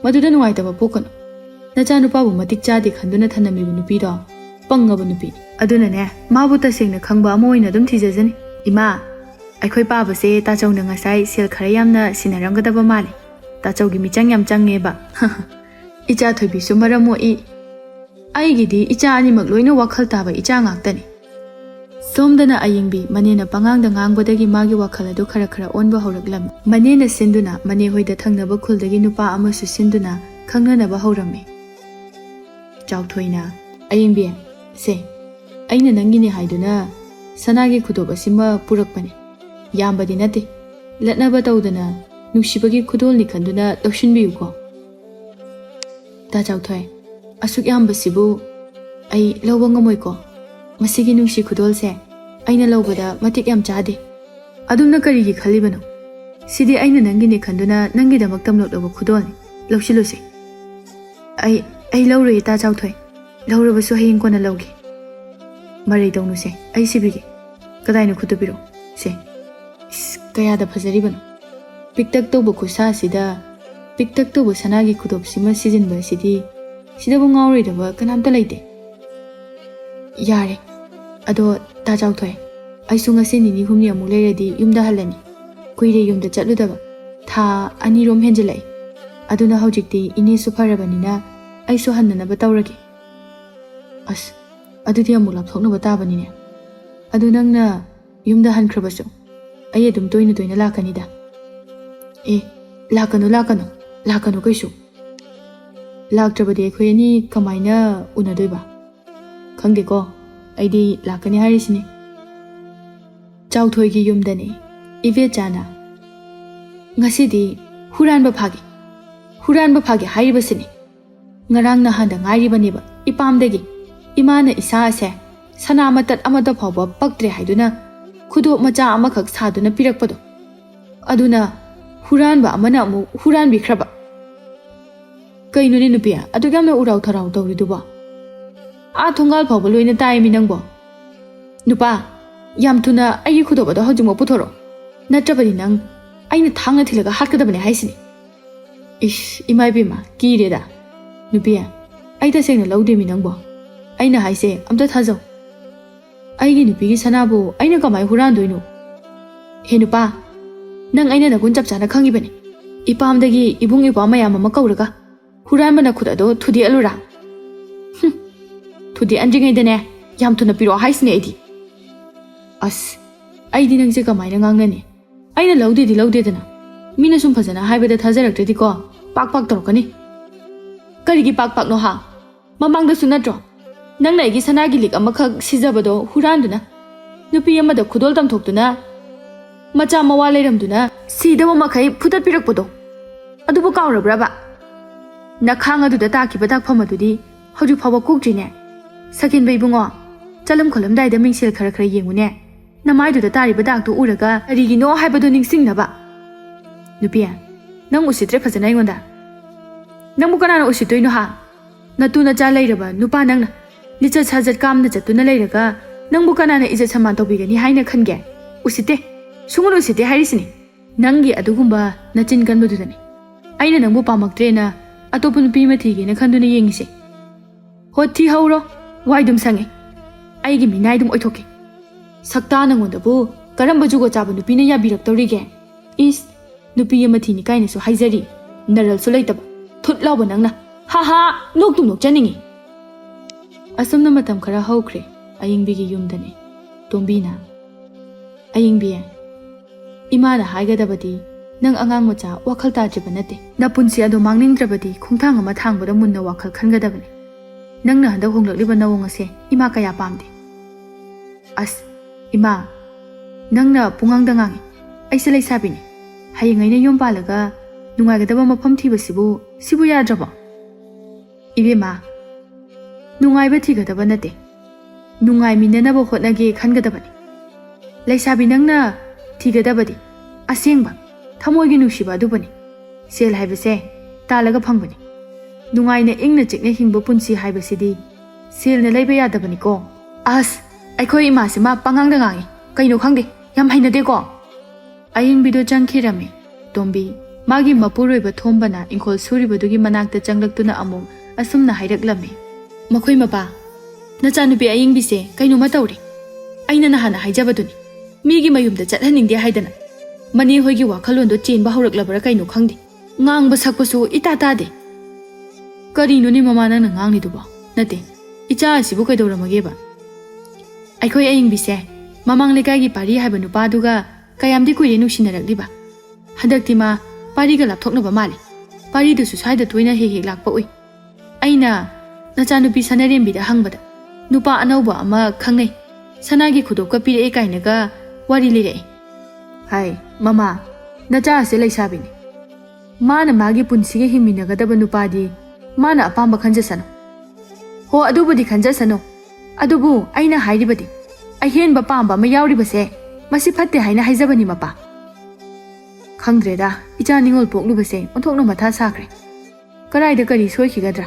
maduda nuwaitaba pokano nacha nupabu matik chadi khanduna thanamibu nupido pangaba nupi aduna ne mabu tasengna khangba amoina dum thijajani ima aikhoi pabase tachawna ngasai sel khara yamna sinaramgadaba male tachawgi michang yam changeba icha thoibi sumaramo I aigidi icha animak loina wakhal taba icha ngaktani somdana ayingbi manena pangangda ngangbadagi magi wakhal adu khara khara onba hauraklam manena sinduna mane hoida thangnaba khuldagi nupa amasu sinduna khangnanaba haurame chawthoina ayingbi se aina nangini haiduna sanagi khudob asima purakpane yambadi nate latnaba tawdana nuksibagi khudolni khanduna tawshinbiyuko ta chawthoi asuk yambasibu ai lawba ngamoiko masigi nungsi khudol se aina lawbada matik yam chade adumna karigi khalibano sidi aina nangini khanduna nangi damak tamlok lawba khudol lawsilose ai lawre ta chawthoi lawrabasu haying kona lawgi marai dawnu se ai sibigi kadaina khudubiro se ꯀꯌꯥꯗ ꯐꯖꯔꯤꯕꯅꯣ ꯄꯤꯛꯇꯛ ꯇꯧꯕ ꯈꯨꯠꯁꯥꯁꯤꯗ ꯄꯤꯛꯇꯛ ꯇꯧꯕ ꯁꯅꯥꯒꯤ ꯈꯨꯗꯣꯞꯁꯤꯃ ꯁꯤꯖꯤꯟꯕ ꯑꯁꯤꯗꯤ ꯁꯤꯗꯕꯨ ꯉꯥꯎꯔꯣꯏꯗꯕ ꯀꯅꯥꯝꯇ ꯂꯩꯇꯦ ꯌꯥꯔꯦ ꯑꯗꯣ ꯇꯥ ꯆꯥꯎꯊꯣꯏ ꯑꯩꯁꯨ ꯉꯁꯤ ꯅꯤꯅꯤ ꯍꯨꯝꯅꯤ ꯑꯃꯨꯛ ꯂꯩꯔꯗꯤ ꯌꯨꯝꯗ ꯍꯜꯂꯅꯤ ꯀꯨꯏꯔꯦ ꯌꯨꯝꯗ ꯆꯠꯂꯨꯗꯕ ꯊꯥ 2ꯔꯣꯝ ꯍꯦꯟꯖꯤꯜꯂꯛꯏ ꯑꯗꯨꯅ ꯍꯧꯖꯤꯛꯇꯤ ꯏꯅꯦꯁꯨ ꯐꯔꯕꯅꯤꯅ ꯑꯩꯁꯨ ꯍꯟꯅꯅꯕ ꯇꯧꯔꯒꯦ ꯑꯁ ꯑꯗꯨꯗꯤ ꯑꯃꯨꯛ ꯂꯥꯞꯊꯣꯛꯅꯕ ꯇꯥꯕꯅꯤꯅꯦ ꯑꯗꯨ ꯅꯪꯅ ꯌꯨꯝꯗ ꯍꯟꯈ꯭ꯔꯕꯁꯨ ꯑꯩ ꯑꯗꯨꯝ ꯇꯣꯏꯅ ꯇꯣꯏꯅ ꯂꯥꯛꯀꯅꯤꯗ ꯂꯥꯛꯀꯅꯨ ꯀꯩꯁꯨ ꯂꯥꯛꯇ꯭ꯔꯕꯗꯤ ꯑꯩꯈꯣꯏ ꯑꯅꯤ ꯀꯃꯥꯏꯅ ꯎꯅꯗꯣꯏꯕ ꯈꯪꯗꯦꯀꯣ ꯑꯩꯗꯤ ꯂꯥꯛꯀꯅꯤ ꯍꯥꯏꯔꯤꯁꯤꯅꯤ ꯆꯥꯎꯊꯣꯏꯒꯤ ꯌꯨꯝꯗꯅꯤ ꯏꯕꯦꯆꯥꯅ ꯉꯁꯤꯗꯤ ꯍꯨꯔꯥꯟꯕ ꯐꯥꯒꯦ ꯍꯥꯏꯔꯤꯕꯁꯤꯅꯤ ꯉꯔꯥꯡ ꯅꯍꯥꯟꯗ ꯉꯥꯏꯔꯤꯕꯅꯦꯕ ꯏꯄꯥꯝꯗꯒꯤ ꯏꯃꯥꯅ ꯏꯁꯥ ꯑꯁꯦ ꯁꯅꯥ ꯃꯇꯠ ꯑꯃꯠꯇ ꯐꯥꯎꯕ ꯄꯛꯇ꯭ꯔꯦ ꯍꯥꯏꯗꯨꯅ ꯈꯨꯗꯣꯞ ꯃꯆꯥ ꯑꯃꯈꯛ ꯁꯥꯗꯨꯅ ꯄꯤꯔꯛꯄꯗꯣ ꯑꯗꯨꯅ ꯍꯨꯔꯥꯟꯕ ꯑꯃꯅ ꯑꯃꯨꯛ ꯍꯨꯔꯥꯟꯕꯤꯈ꯭ꯔꯕ ꯀꯩꯅꯣꯅꯦ ꯅꯨꯄꯤ ꯑꯗꯨꯛ ꯌꯥꯝꯅ ꯎꯔꯥꯎ ꯊꯔꯥꯎ ꯇꯧꯔꯤꯗꯨꯕꯣ ꯊꯣꯡꯒꯥꯜ ꯐꯥꯎꯕ ꯂꯣꯏꯅ ꯇꯥꯏꯃꯤ ꯅꯪꯕꯣ ꯅꯨꯄꯥ ꯌꯥꯝ ꯊꯨꯅ ꯑꯩꯒꯤ ꯈꯨꯗꯣꯞ ꯑꯗꯣ ꯍꯧꯖꯤꯛꯃꯛ ꯄꯨꯊꯣꯔꯛꯑꯣ ꯅꯠꯇ꯭ꯔꯕꯗꯤ ꯅꯪ ꯑꯩꯅ ꯊꯥꯡꯅ ꯊꯤꯜꯂꯒ ꯍꯥꯠꯀꯗꯕꯅꯦ ꯍꯥꯏꯁꯤꯅꯤ ꯏꯁ ꯏꯃꯥ ꯏꯕꯦꯝꯃ ꯀꯤꯔꯦꯗ ꯅꯨꯄꯤ ꯑꯩ ꯇꯁꯦꯡꯅ ꯂꯧꯗꯦꯃꯤ ꯅꯪꯕꯣ ꯑꯩꯅ ꯍꯥꯏꯁꯦ ꯑꯝꯇ ꯊꯥꯖꯧ ꯑꯩꯒꯤ ꯅꯨꯄꯤꯒꯤ ꯁꯅꯥꯕꯨ ꯑꯩꯅ ꯀꯃꯥꯏ ꯍꯨꯔꯥꯟꯗꯣꯏꯅꯣ ꯍꯦ ꯅꯨꯄꯥ ꯅꯪ ꯑꯩꯅ ꯅꯒꯨꯟ ꯆꯞ ꯆꯥꯅ ꯈꯪꯉꯤꯕꯅꯤ ꯏꯄꯥꯝꯗꯒꯤ ꯏꯕꯨꯡ ꯏꯄ꯭ꯋꯥ ꯃꯌꯥꯝ ꯑꯃ ꯀꯧꯔꯒ ꯍꯨꯔꯥꯟꯕꯅ ꯈꯨꯠ ꯑꯗꯣ ꯊꯨꯗꯦꯛꯑꯜꯂꯨꯔꯥ ꯊꯨꯗꯦꯛꯑꯟꯗ꯭ꯔꯤꯉꯩꯗꯅꯦ ꯌꯥꯝ ꯊꯨꯅ ꯄꯤꯔꯛꯑꯣ ꯍꯥꯏꯁꯤꯅꯦ ꯑꯩꯗꯤ ꯑꯁ ꯑꯩꯗꯤ ꯅꯪꯁꯦ ꯀꯃꯥꯏꯅ ꯉꯥꯡꯅꯅꯤ ꯑꯩꯅ ꯂꯧꯗꯦꯗꯤ ꯂꯧꯗꯦꯗꯅ ꯃꯤꯅ ꯁꯨꯝ ꯐꯖꯅ ꯍꯥꯏꯕꯗ ꯊꯥꯖꯔꯛꯇ꯭ꯔꯗꯤꯀꯣ ꯄꯥꯛ ꯇꯧꯔꯛꯀꯅꯤ ꯀꯔꯤꯒꯤ ꯄꯥꯛꯅꯣ ꯍꯥ ꯃꯃꯥꯡꯗꯁꯨ ꯅꯠꯇ꯭ꯔꯣ ꯅꯪꯅ ꯑꯩꯒꯤ ꯁꯅꯥꯒꯤ ꯂꯤꯛ ꯑꯃꯈꯛ ꯁꯤꯖꯕꯗꯣ ꯍꯨꯔꯥꯟꯗꯨꯅ ꯅꯨꯄꯤ ꯑꯃꯗ ꯈꯨꯗꯣꯜ ꯇꯝꯊꯣꯛꯇꯨꯅ ꯃꯆꯥ ꯃꯋꯥ ꯂꯩꯔꯝꯗꯨꯅ ꯁꯤꯗꯕ ꯃꯈꯩ ꯐꯨꯗꯠꯄꯤꯔꯛꯄꯗꯣ ꯑꯗꯨꯕꯨ ꯀꯥꯎꯔꯕ꯭ꯔꯕ ꯅꯈꯥꯡ ꯑꯗꯨꯗ ꯇꯥꯈꯤꯕ ꯗꯥꯛꯐꯝ ꯑꯗꯨꯗꯤ ꯍꯧꯖꯤꯛ ꯐꯥꯎꯕ ꯀꯣꯛꯇ꯭ꯔꯤꯅꯦ ꯁꯀꯤꯟꯕ ꯏꯕꯨꯡꯉꯣ ꯆꯂꯝ ꯈꯣꯠꯂꯝꯗꯥꯏꯗ ꯃꯤꯡꯁꯦꯜ ꯈꯔ ꯌꯦꯡꯉꯨꯅꯦ ꯅꯃꯥꯏꯗꯨꯗ ꯇꯥꯔꯤꯕ ꯗꯥꯛꯇꯨ ꯎꯔꯒ ꯀꯔꯤꯒꯤꯅꯣ ꯍꯥꯏꯕꯗꯨ ꯅꯤꯡꯁꯤꯡꯅꯕ ꯅꯨꯄꯤ ꯅꯪ ꯎꯁꯤꯠꯇ꯭ꯔꯦ ꯐꯖꯅ ꯑꯩꯉꯣꯟꯗ ꯅꯪꯕꯨ ꯀꯅꯥꯅ ꯎꯁꯤꯠꯇꯣꯏꯅꯣ ꯍꯥ ꯅꯇꯨ ꯅꯆꯥ ꯂꯩꯔꯕ ꯅꯨꯄꯥ ꯅꯪꯅ ꯂꯤꯆꯠ ꯁꯥꯖꯠ ꯀꯥꯝꯅ ꯆꯠꯇꯨꯅ ꯂꯩꯔꯒ ꯅꯪꯕꯨ ꯀꯅꯥꯅ ꯏꯖꯠ ꯁꯟꯃꯥꯟ ꯇꯧꯕꯤꯒꯅꯤ ꯍꯥꯏꯅ ꯈꯟꯒꯦ ꯎꯁꯤꯠꯇꯦ ꯁꯨꯡꯎꯟ ꯎꯁꯤꯠꯇꯦ ꯍꯥꯏꯔꯤꯁꯤꯅꯤ ꯅꯪꯒꯤ ꯑꯗꯨꯒꯨꯝꯕ ꯅꯆꯤꯟ ꯀꯟꯕꯗꯨꯗꯅꯤ ꯑꯩꯅ ꯅꯪꯕꯨ ꯄꯥꯝꯃꯛꯇ꯭ꯔꯦꯅ ꯑꯇꯣꯞꯄ ꯅꯨꯄꯤ ꯑꯃ ꯊꯤꯒꯦꯅ ꯈꯟꯗꯨꯅ ꯌꯦꯡꯉꯤꯁꯦ ꯍꯣ ꯊꯤꯍꯧꯔꯣ ꯋꯥꯏꯗꯨꯝ ꯁꯪꯉꯦ ꯑꯩꯒꯤ ꯃꯤꯅꯥꯏꯗꯨꯝ ꯑꯣꯏꯊꯣꯛꯀꯦ ꯁꯛꯇꯥ ꯅꯪꯉꯣꯟꯗꯕꯨ ꯀꯔꯝꯕ ꯖꯨꯒꯣꯠ ꯆꯥꯕ ꯅꯨꯄꯤꯅ ꯌꯥꯕꯤꯔꯛꯇꯧꯔꯤꯒꯦ ꯏꯁ ꯅꯨꯄꯤ ꯑꯃ ꯊꯤꯅꯤ ꯀꯥꯏꯅꯁꯨ ꯍꯥꯏꯖꯔꯤ ꯅꯔꯜꯁꯨ ꯂꯩꯇꯕ ꯊꯨꯠ ꯂꯥꯎꯕ ꯅꯪꯅ ꯍꯥ ꯅꯣꯛꯇꯨꯝ ꯅꯣꯛꯆꯅꯤꯡꯉꯤ ꯑꯁꯨꯝꯅ ꯃꯇꯝ ꯈꯔ ꯍꯧꯈ꯭ꯔꯦ ꯑꯌꯤꯡꯕꯤꯒꯤ ꯌꯨꯝꯗꯅꯤ ꯇꯣꯝꯕꯤꯅ ꯑꯌꯤꯡꯕꯤ ꯏꯃꯥꯅ ꯍꯥꯏꯒꯗꯕꯗꯤ ꯅꯪ ꯑꯉꯥꯡ ꯃꯆꯥ ꯋꯥꯈꯜ ꯇꯥꯗ꯭ꯔꯤꯕ ꯅꯠꯇꯦ ꯅꯄꯨꯟꯁꯤ ꯑꯗꯨ ꯃꯥꯡꯅꯤꯡꯗ꯭ꯔꯕꯗꯤ ꯈꯣꯡꯊꯥꯡ ꯑꯃ ꯊꯥꯡꯕꯗ ꯃꯨꯟꯅ ꯋꯥꯈꯜ ꯈꯟꯒꯗꯕꯅꯤ ꯅꯪꯅ ꯍꯟꯗꯛ ꯍꯣꯡꯂꯛꯂꯤꯕ ꯅꯑꯣꯡ ꯑꯁꯦ ꯏꯃꯥ ꯀꯌꯥ ꯄꯥꯝꯗꯦ ꯑꯁ ꯏꯃꯥ ꯅꯪꯅ ꯄꯨꯡꯉꯥꯡꯗ ꯉꯥꯡꯉꯤ ꯑꯩꯁꯦ ꯂꯩꯁꯥꯕꯤꯅꯤ ꯍꯌꯦꯡ ꯑꯩꯅ ꯌꯨꯝ ꯄꯥꯜꯂꯒ ꯅꯨꯡꯉꯥꯏꯒꯗꯕ ꯃꯐꯝ ꯊꯤꯕꯁꯤꯕꯨ ꯌꯥꯗ꯭ꯔꯕꯣ ꯏꯕꯦꯝꯃ ꯅꯨꯡꯉꯥꯏꯕ ꯊꯤꯒꯗꯕ ꯅꯠꯇꯦ ꯅꯨꯡꯉꯥꯏꯃꯤꯟꯅꯅꯕ ꯍꯣꯠꯅꯒꯦ ꯈꯟꯒꯗꯕꯅꯤ ꯂꯩꯁꯥꯕꯤ ꯅꯪꯅ ꯊꯤꯒꯗꯕꯗꯤ ꯑꯁꯦꯡꯕ ꯊꯃꯣꯏꯒꯤ ꯅꯨꯡꯁꯤꯕ ꯑꯗꯨꯕꯨꯅꯤ ꯁꯦꯜ ꯍꯥꯏꯕꯁꯦ ꯇꯥꯜꯂꯒ ꯐꯪꯕꯅꯤ ꯅꯨꯡꯉꯥꯏꯅ ꯏꯪꯅ ꯆꯤꯛꯅ ꯍꯤꯡꯕ ꯄꯨꯟꯁꯤ ꯍꯥꯏꯕꯁꯤꯗꯤ ꯁꯦꯜꯅ ꯂꯩꯕ ꯌꯥꯗꯕꯅꯤꯀꯣ ꯑꯁ ꯑꯩꯈꯣꯏ ꯏꯃꯥꯁꯤꯃ ꯄꯉꯥꯡꯗ ꯉꯥꯡꯉꯤ ꯀꯩꯅꯣ ꯈꯪꯗꯦ ꯌꯥꯝ ꯍꯩꯅꯗꯦꯀꯣ ꯑꯌꯤꯡꯕꯤꯗꯣ ꯆꯪꯈꯤꯔꯝꯃꯤ ꯇꯣꯝꯕꯤ ꯃꯥꯒꯤ ꯃꯄꯨꯔꯣꯏꯕ ꯊꯣꯝꯕꯅ ꯏꯪꯈꯣꯜ ꯁꯨꯔꯤꯕꯗꯨꯒꯤ ꯃꯅꯥꯛꯇ ꯆꯪꯂꯛꯇꯨꯅ ꯑꯃꯨꯛ ꯑꯁꯨꯝꯅ ꯍꯥꯏꯔꯛꯂꯝꯃꯤ ꯃꯈꯣꯏ ꯃꯄꯥ ꯅꯆꯥꯅꯨꯄꯤ ꯑꯌꯤꯡꯕꯤꯁꯦ ꯀꯩꯅꯣꯃ ꯇꯧꯔꯤ ꯑꯩꯅ ꯅꯍꯥꯟꯅ ꯍꯥꯏꯖꯕꯗꯨꯅꯤ ꯃꯤꯒꯤ ꯃꯌꯨꯝꯗ ꯆꯠꯍꯟꯅꯤꯡꯗꯦ ꯍꯥꯏꯗꯅ ꯃꯅꯦ ꯍꯣꯏꯒꯤ ꯋꯥꯈꯜꯂꯣꯟꯗꯣ ꯆꯦꯟꯕ ꯍꯧꯔꯛꯂꯕ꯭ꯔꯥ ꯀꯩꯅꯣ ꯈꯪꯗꯦ ꯉꯥꯡꯕ ꯁꯛꯄꯁꯨ ꯏꯇꯥ ꯇꯥꯗꯦ ꯀꯔꯤꯅꯣꯅꯦ ꯃꯃꯥ ꯅꯪꯅ ꯉꯥꯡꯂꯤꯗꯨꯕꯣ ꯅꯠꯇꯦ ꯏꯆꯥ ꯑꯁꯤꯕꯨ ꯀꯩꯗꯧꯔꯝꯃꯒꯦꯕ ꯑꯩꯈꯣꯏ ꯑꯌꯤꯡꯕꯤꯁꯦ ꯃꯃꯥꯡ ꯂꯩꯀꯥꯏꯒꯤ ꯄꯥꯔꯤ ꯍꯥꯏꯕ ꯅꯨꯄꯥꯗꯨꯒ ꯀꯌꯥꯝꯗꯤ ꯀꯨꯏꯔꯦ ꯅꯨꯡꯁꯤꯅꯔꯛꯂꯤꯕ ꯍꯟꯗꯛꯇꯤ ꯃꯥ ꯄꯥꯔꯤꯒ ꯂꯥꯞꯊꯣꯛꯅꯕ ꯃꯥꯜꯂꯤ ꯄꯥꯔꯤꯗꯨꯁꯨ ꯁ꯭ꯋꯥꯏꯗ ꯇꯣꯏꯅ ꯍꯦꯛ ꯂꯥꯛꯄ ꯎꯏ ꯑꯩꯅ ꯅꯆꯥꯅꯨꯄꯤ ꯁꯅꯔꯦꯝꯕꯤꯗ ꯍꯪꯕꯗ ꯅꯨꯄꯥ ꯑꯅꯧꯕ ꯑꯃ ꯈꯪꯅꯩ ꯁꯅꯥꯒꯤ ꯈꯨꯗꯣꯞꯀ ꯄꯤꯔꯛꯑꯦ ꯀꯥꯏꯅꯒ ꯋꯥꯔꯤ ꯂꯤꯔꯛꯑꯦ ꯍꯥꯏ ꯃꯃꯥ ꯅꯆꯥ ꯑꯁꯦ ꯂꯩꯁꯥꯕꯤꯅꯤ ꯃꯥꯅ ꯃꯥꯒꯤ ꯄꯨꯟꯁꯤꯒ ꯍꯤꯡꯃꯤꯟꯅꯒꯗꯕ ꯅꯨꯄꯥꯗꯤ ꯃꯥꯅ ꯑꯄꯥꯝꯕ ꯈꯟꯖꯁꯅꯨ ꯍꯣ ꯑꯗꯨꯕꯨꯗꯤ ꯈꯟꯖꯁꯅꯨ ꯑꯗꯨꯕꯨ ꯑꯩꯅ ꯍꯥꯏꯔꯤꯕꯗꯤ ꯑꯍꯦꯟꯕ ꯄꯥꯝꯕ ꯑꯃ ꯌꯥꯎꯔꯤꯕꯁꯦ ꯃꯁꯤ ꯐꯠꯇꯦ ꯍꯥꯏꯅ ꯍꯥꯏꯖꯕꯅꯤ ꯃꯄꯥ ꯈꯪꯗ꯭ꯔꯦꯗ ꯏꯆꯥ ꯅꯤꯉꯣꯜ ꯄꯣꯛꯂꯨꯕꯁꯦ ꯑꯣꯟꯊꯣꯛꯅ ꯃꯊꯥ ꯁꯥꯈ꯭ꯔꯦ ꯀꯔꯥꯏꯗ ꯀꯔꯤ ꯁꯣꯏꯈꯤꯒꯗ꯭ꯔꯥ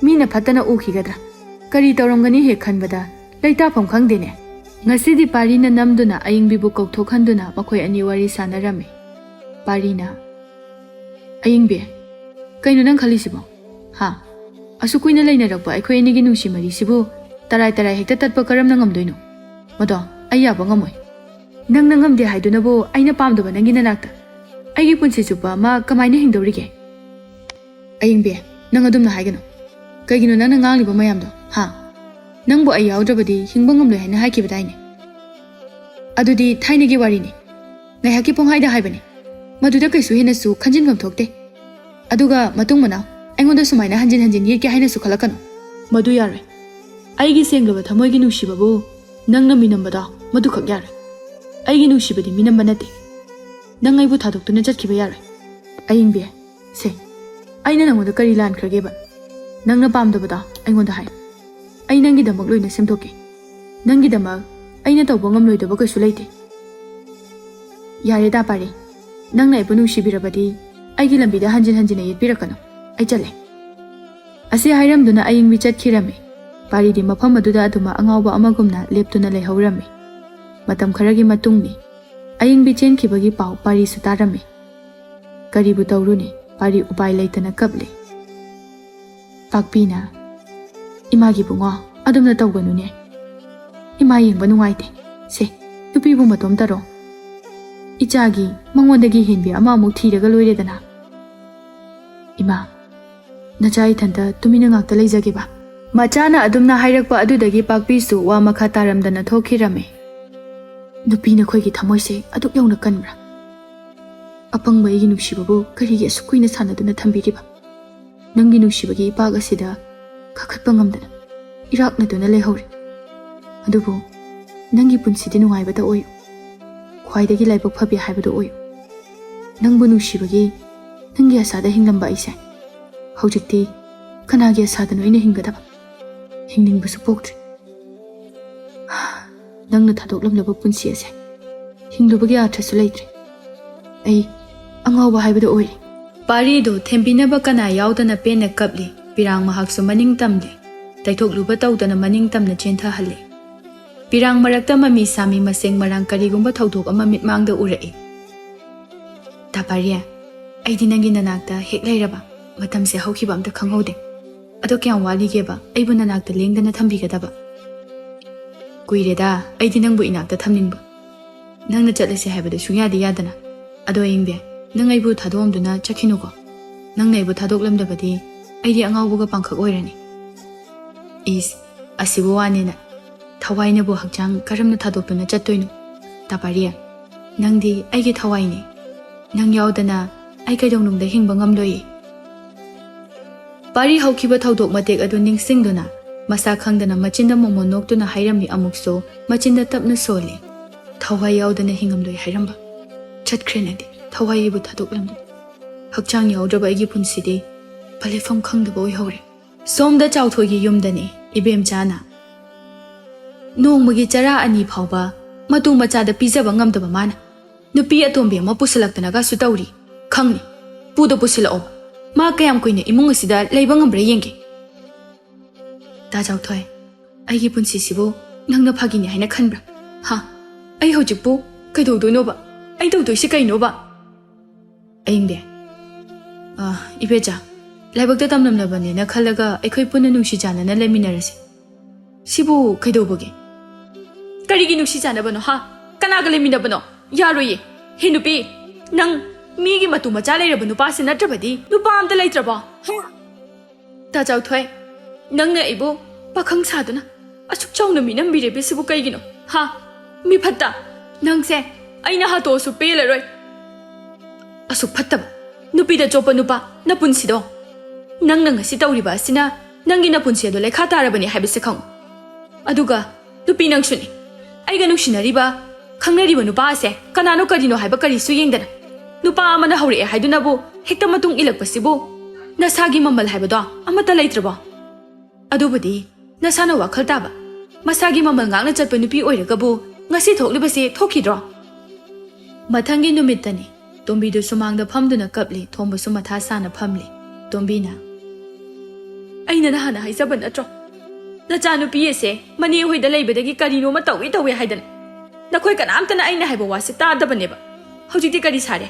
ꯃꯤꯅ ꯐꯠꯇꯅ ꯎꯈꯤꯒꯗ꯭ꯔꯥ ꯀꯔꯤ ꯇꯧꯔꯝꯒꯅꯤ ꯍꯦꯛ ꯈꯟꯕꯗ ꯂꯩꯇꯥꯐꯝ ꯈꯪꯗꯦꯅꯦ Ngasidi Parina namduna Ayingbibu kautokhanduna makhoi ani wari sanarami. Parina, Ayingbi, kaino nang khalisibo? Ha, asukuina lainaragba aikhoi anigi nungsi marisibu tarai hekta tatpa karamna ngamdoino. Mado, ai yaba ngamoi. Nang nangamde haidunabu aina pamdaba nangi nanakta. Aigi punsi chupa ma kamaina hingdawrige. Ayingbi, nang adumna haigano. Kaigino nang ngangliba mayamdo, ha? Nangbu ai yaudrabadi hingba ngamloi haina haikibadaine. Adudi thainagi warini. Ngaihaki ponghaida haibani. Maduda kaisu henasu khanjinfam thokte. Aduga matung manau aingonda sumaina hanjin yirke hainasu khalakano. Madu yare. Aigi senglaba thamoigi nungsibabu nangna minambada madu khak yare. Aigi nungshibadi minamba nate. Nang aibu thadoktuna chatkiba yare. Ayingbi, se. Aina nangoda kari lankrageba. Nangna pamdabada aingonda hai. Ai nangi damak loina semthoke. Nangi damak aina tawba ngamloidaba kaisu leite. Yare da pare. Nangna aibu nungshibirabadi aigi lambida hanjin yetpirakano. Ai chale. Ase hairamduna Ayingbi chatkirame. Paridi mafam aduda aduma angawba amagumna leptuna leihawrame. Matam kharagi matungni Ayingbi chenkibagi pau pari su tarame. Karibu tawruni pari upai leitana kable. Pakpina, imagi bungo adumna tawganune. Ima yengba nungaite. Se, nupibu matom taro. Ichagi mangondagi hinbi ama amuk thiraga loiredana. Ima, nacha ithanta tumina ngakta leijageba. Machana adumna hairakpa adudagi Pakpisu wa makha taramdana thokirame. Nupina khoigi thamoise aduk yauna kanbra. Apangba igi nupsibabu karigi asukuina sanaduna thambiriba. Nangi nupsibagi ipag asida kakhatpa ngamdana iraknaduna leihawri. Adubu nangi punsidi nungaibada oyu. Khwaidagi laibak phabi haibada oyu. Nangbu nupsibagi nangi asada hinglamba aise. Haujikti kanagi asada noina hingadaba. Hingningbasu pokdri. Nangna thadoklamlaba punsi ase hinglubagi athrasu leitre. Ai angawba haibada oiri. Parido thembinaba kana yaudana pena kapli pirang mahaksu maning tamle taithokluba tawdana maning tamna chentha halle. Pirang marakta mami sami maseng marang karigumba thaudok ama mitmangda urai. Tapariya aidi nangi nanakta hek leiraba matamse haukiba amta khanghode. Ado kyam waligeba aibu nanakta lengdana thambigadaba. Kuireda aidi nangbu inakta thamningba. Nangna chatlase haibada sunyadi yadana. Ado Ayingbi, nang aibu thadomduna chakhinugo. Nangna aibu thadoklamdabadi aidi angawbuga pangkhak oirani. Is asibu wanina thawainabu hakjang karamna thadokduna chattoino. Tapariya, nangdi aigi thawaini. Nang yaudana ai kaidongnungda hingba ngamloi. Pari haukiba thaudok matek adu ningsingduna masa khangdana machinda momo noktuna hairami amukso machinda tapna sole. Thawai yaudana hingamloi hairamba. Chatkrenadi thawai ibu thadoklamdu. Hakchang yaudraba aigi punsidi palefam khangdaba oihawre. Somda chawthogi yumdani ibemchana. Nongmagi chara ani phawba matung machada pizaba ngamdaba mana. Nupi atombi ama pusalaktanaga su tawri. Khangni pudo pusilao. Ma kayam kuina imung asida leiba ngambra yenge. Da chawthoi aigi punsisibu nangna phagini haina khanbra. Ha, ai hojikpu kaidowdoinoba. Ai tawdoise kainoba. Ayingbi, ibecha laibakta tamnamnabane na khalaga aikhoi punna nungsi janana leminarase. Sibu kaidowbage? Karigi nungsi janabano ha? Kanaga leminabano? Yaroye. He nupi, nang migi matu macha leiraba nupase natrabadi nupa amta leitraba. Da chawthoi nangna aibu pakhang saduna asuk chawna minambirebe sibu kaigino? Ha? Mi phatta nangse aina hato su pelaroi. Asuk phattaba nupida chopa nupa napunsido. Nangna ngasi tawriba asina nangi napunsi ado lekha tarabani haibise khang. Aduga nupi nangsuni aiga nungsinariba khangnariba nupa ase kanano karino haiba karisu yengdana. Nupa amana hawre haidunabu hekta matung ilakpasibu nasagi mamal haibado amata leitraba. Adubadi nasana wakhal taba masagi mamal ngangna chatpa nupi oiragabu ngasi thoklibase thokidro. Mathangi numitani Tombidu sumangda phamduna kapli thombasu matha sana phamli. Tombina, aina nahana haisaba natro ꯅꯆꯥꯅꯨꯄꯤ ꯑꯁꯦ ꯃꯅꯦ ꯍꯣꯏꯗ ꯂꯩꯕꯗꯒꯤ ꯀꯔꯤꯅꯣꯃ ꯇꯧꯋꯦ ꯍꯥꯏꯗꯅ ꯅꯈꯣꯏ ꯀꯅꯥꯝꯇꯅ ꯑꯩꯅ ꯍꯥꯏꯕ ꯋꯥꯁꯦ ꯇꯥꯗꯕꯅꯦꯕ ꯍꯧꯖꯤꯛꯇꯤ ꯀꯔꯤ ꯁꯥꯔꯦ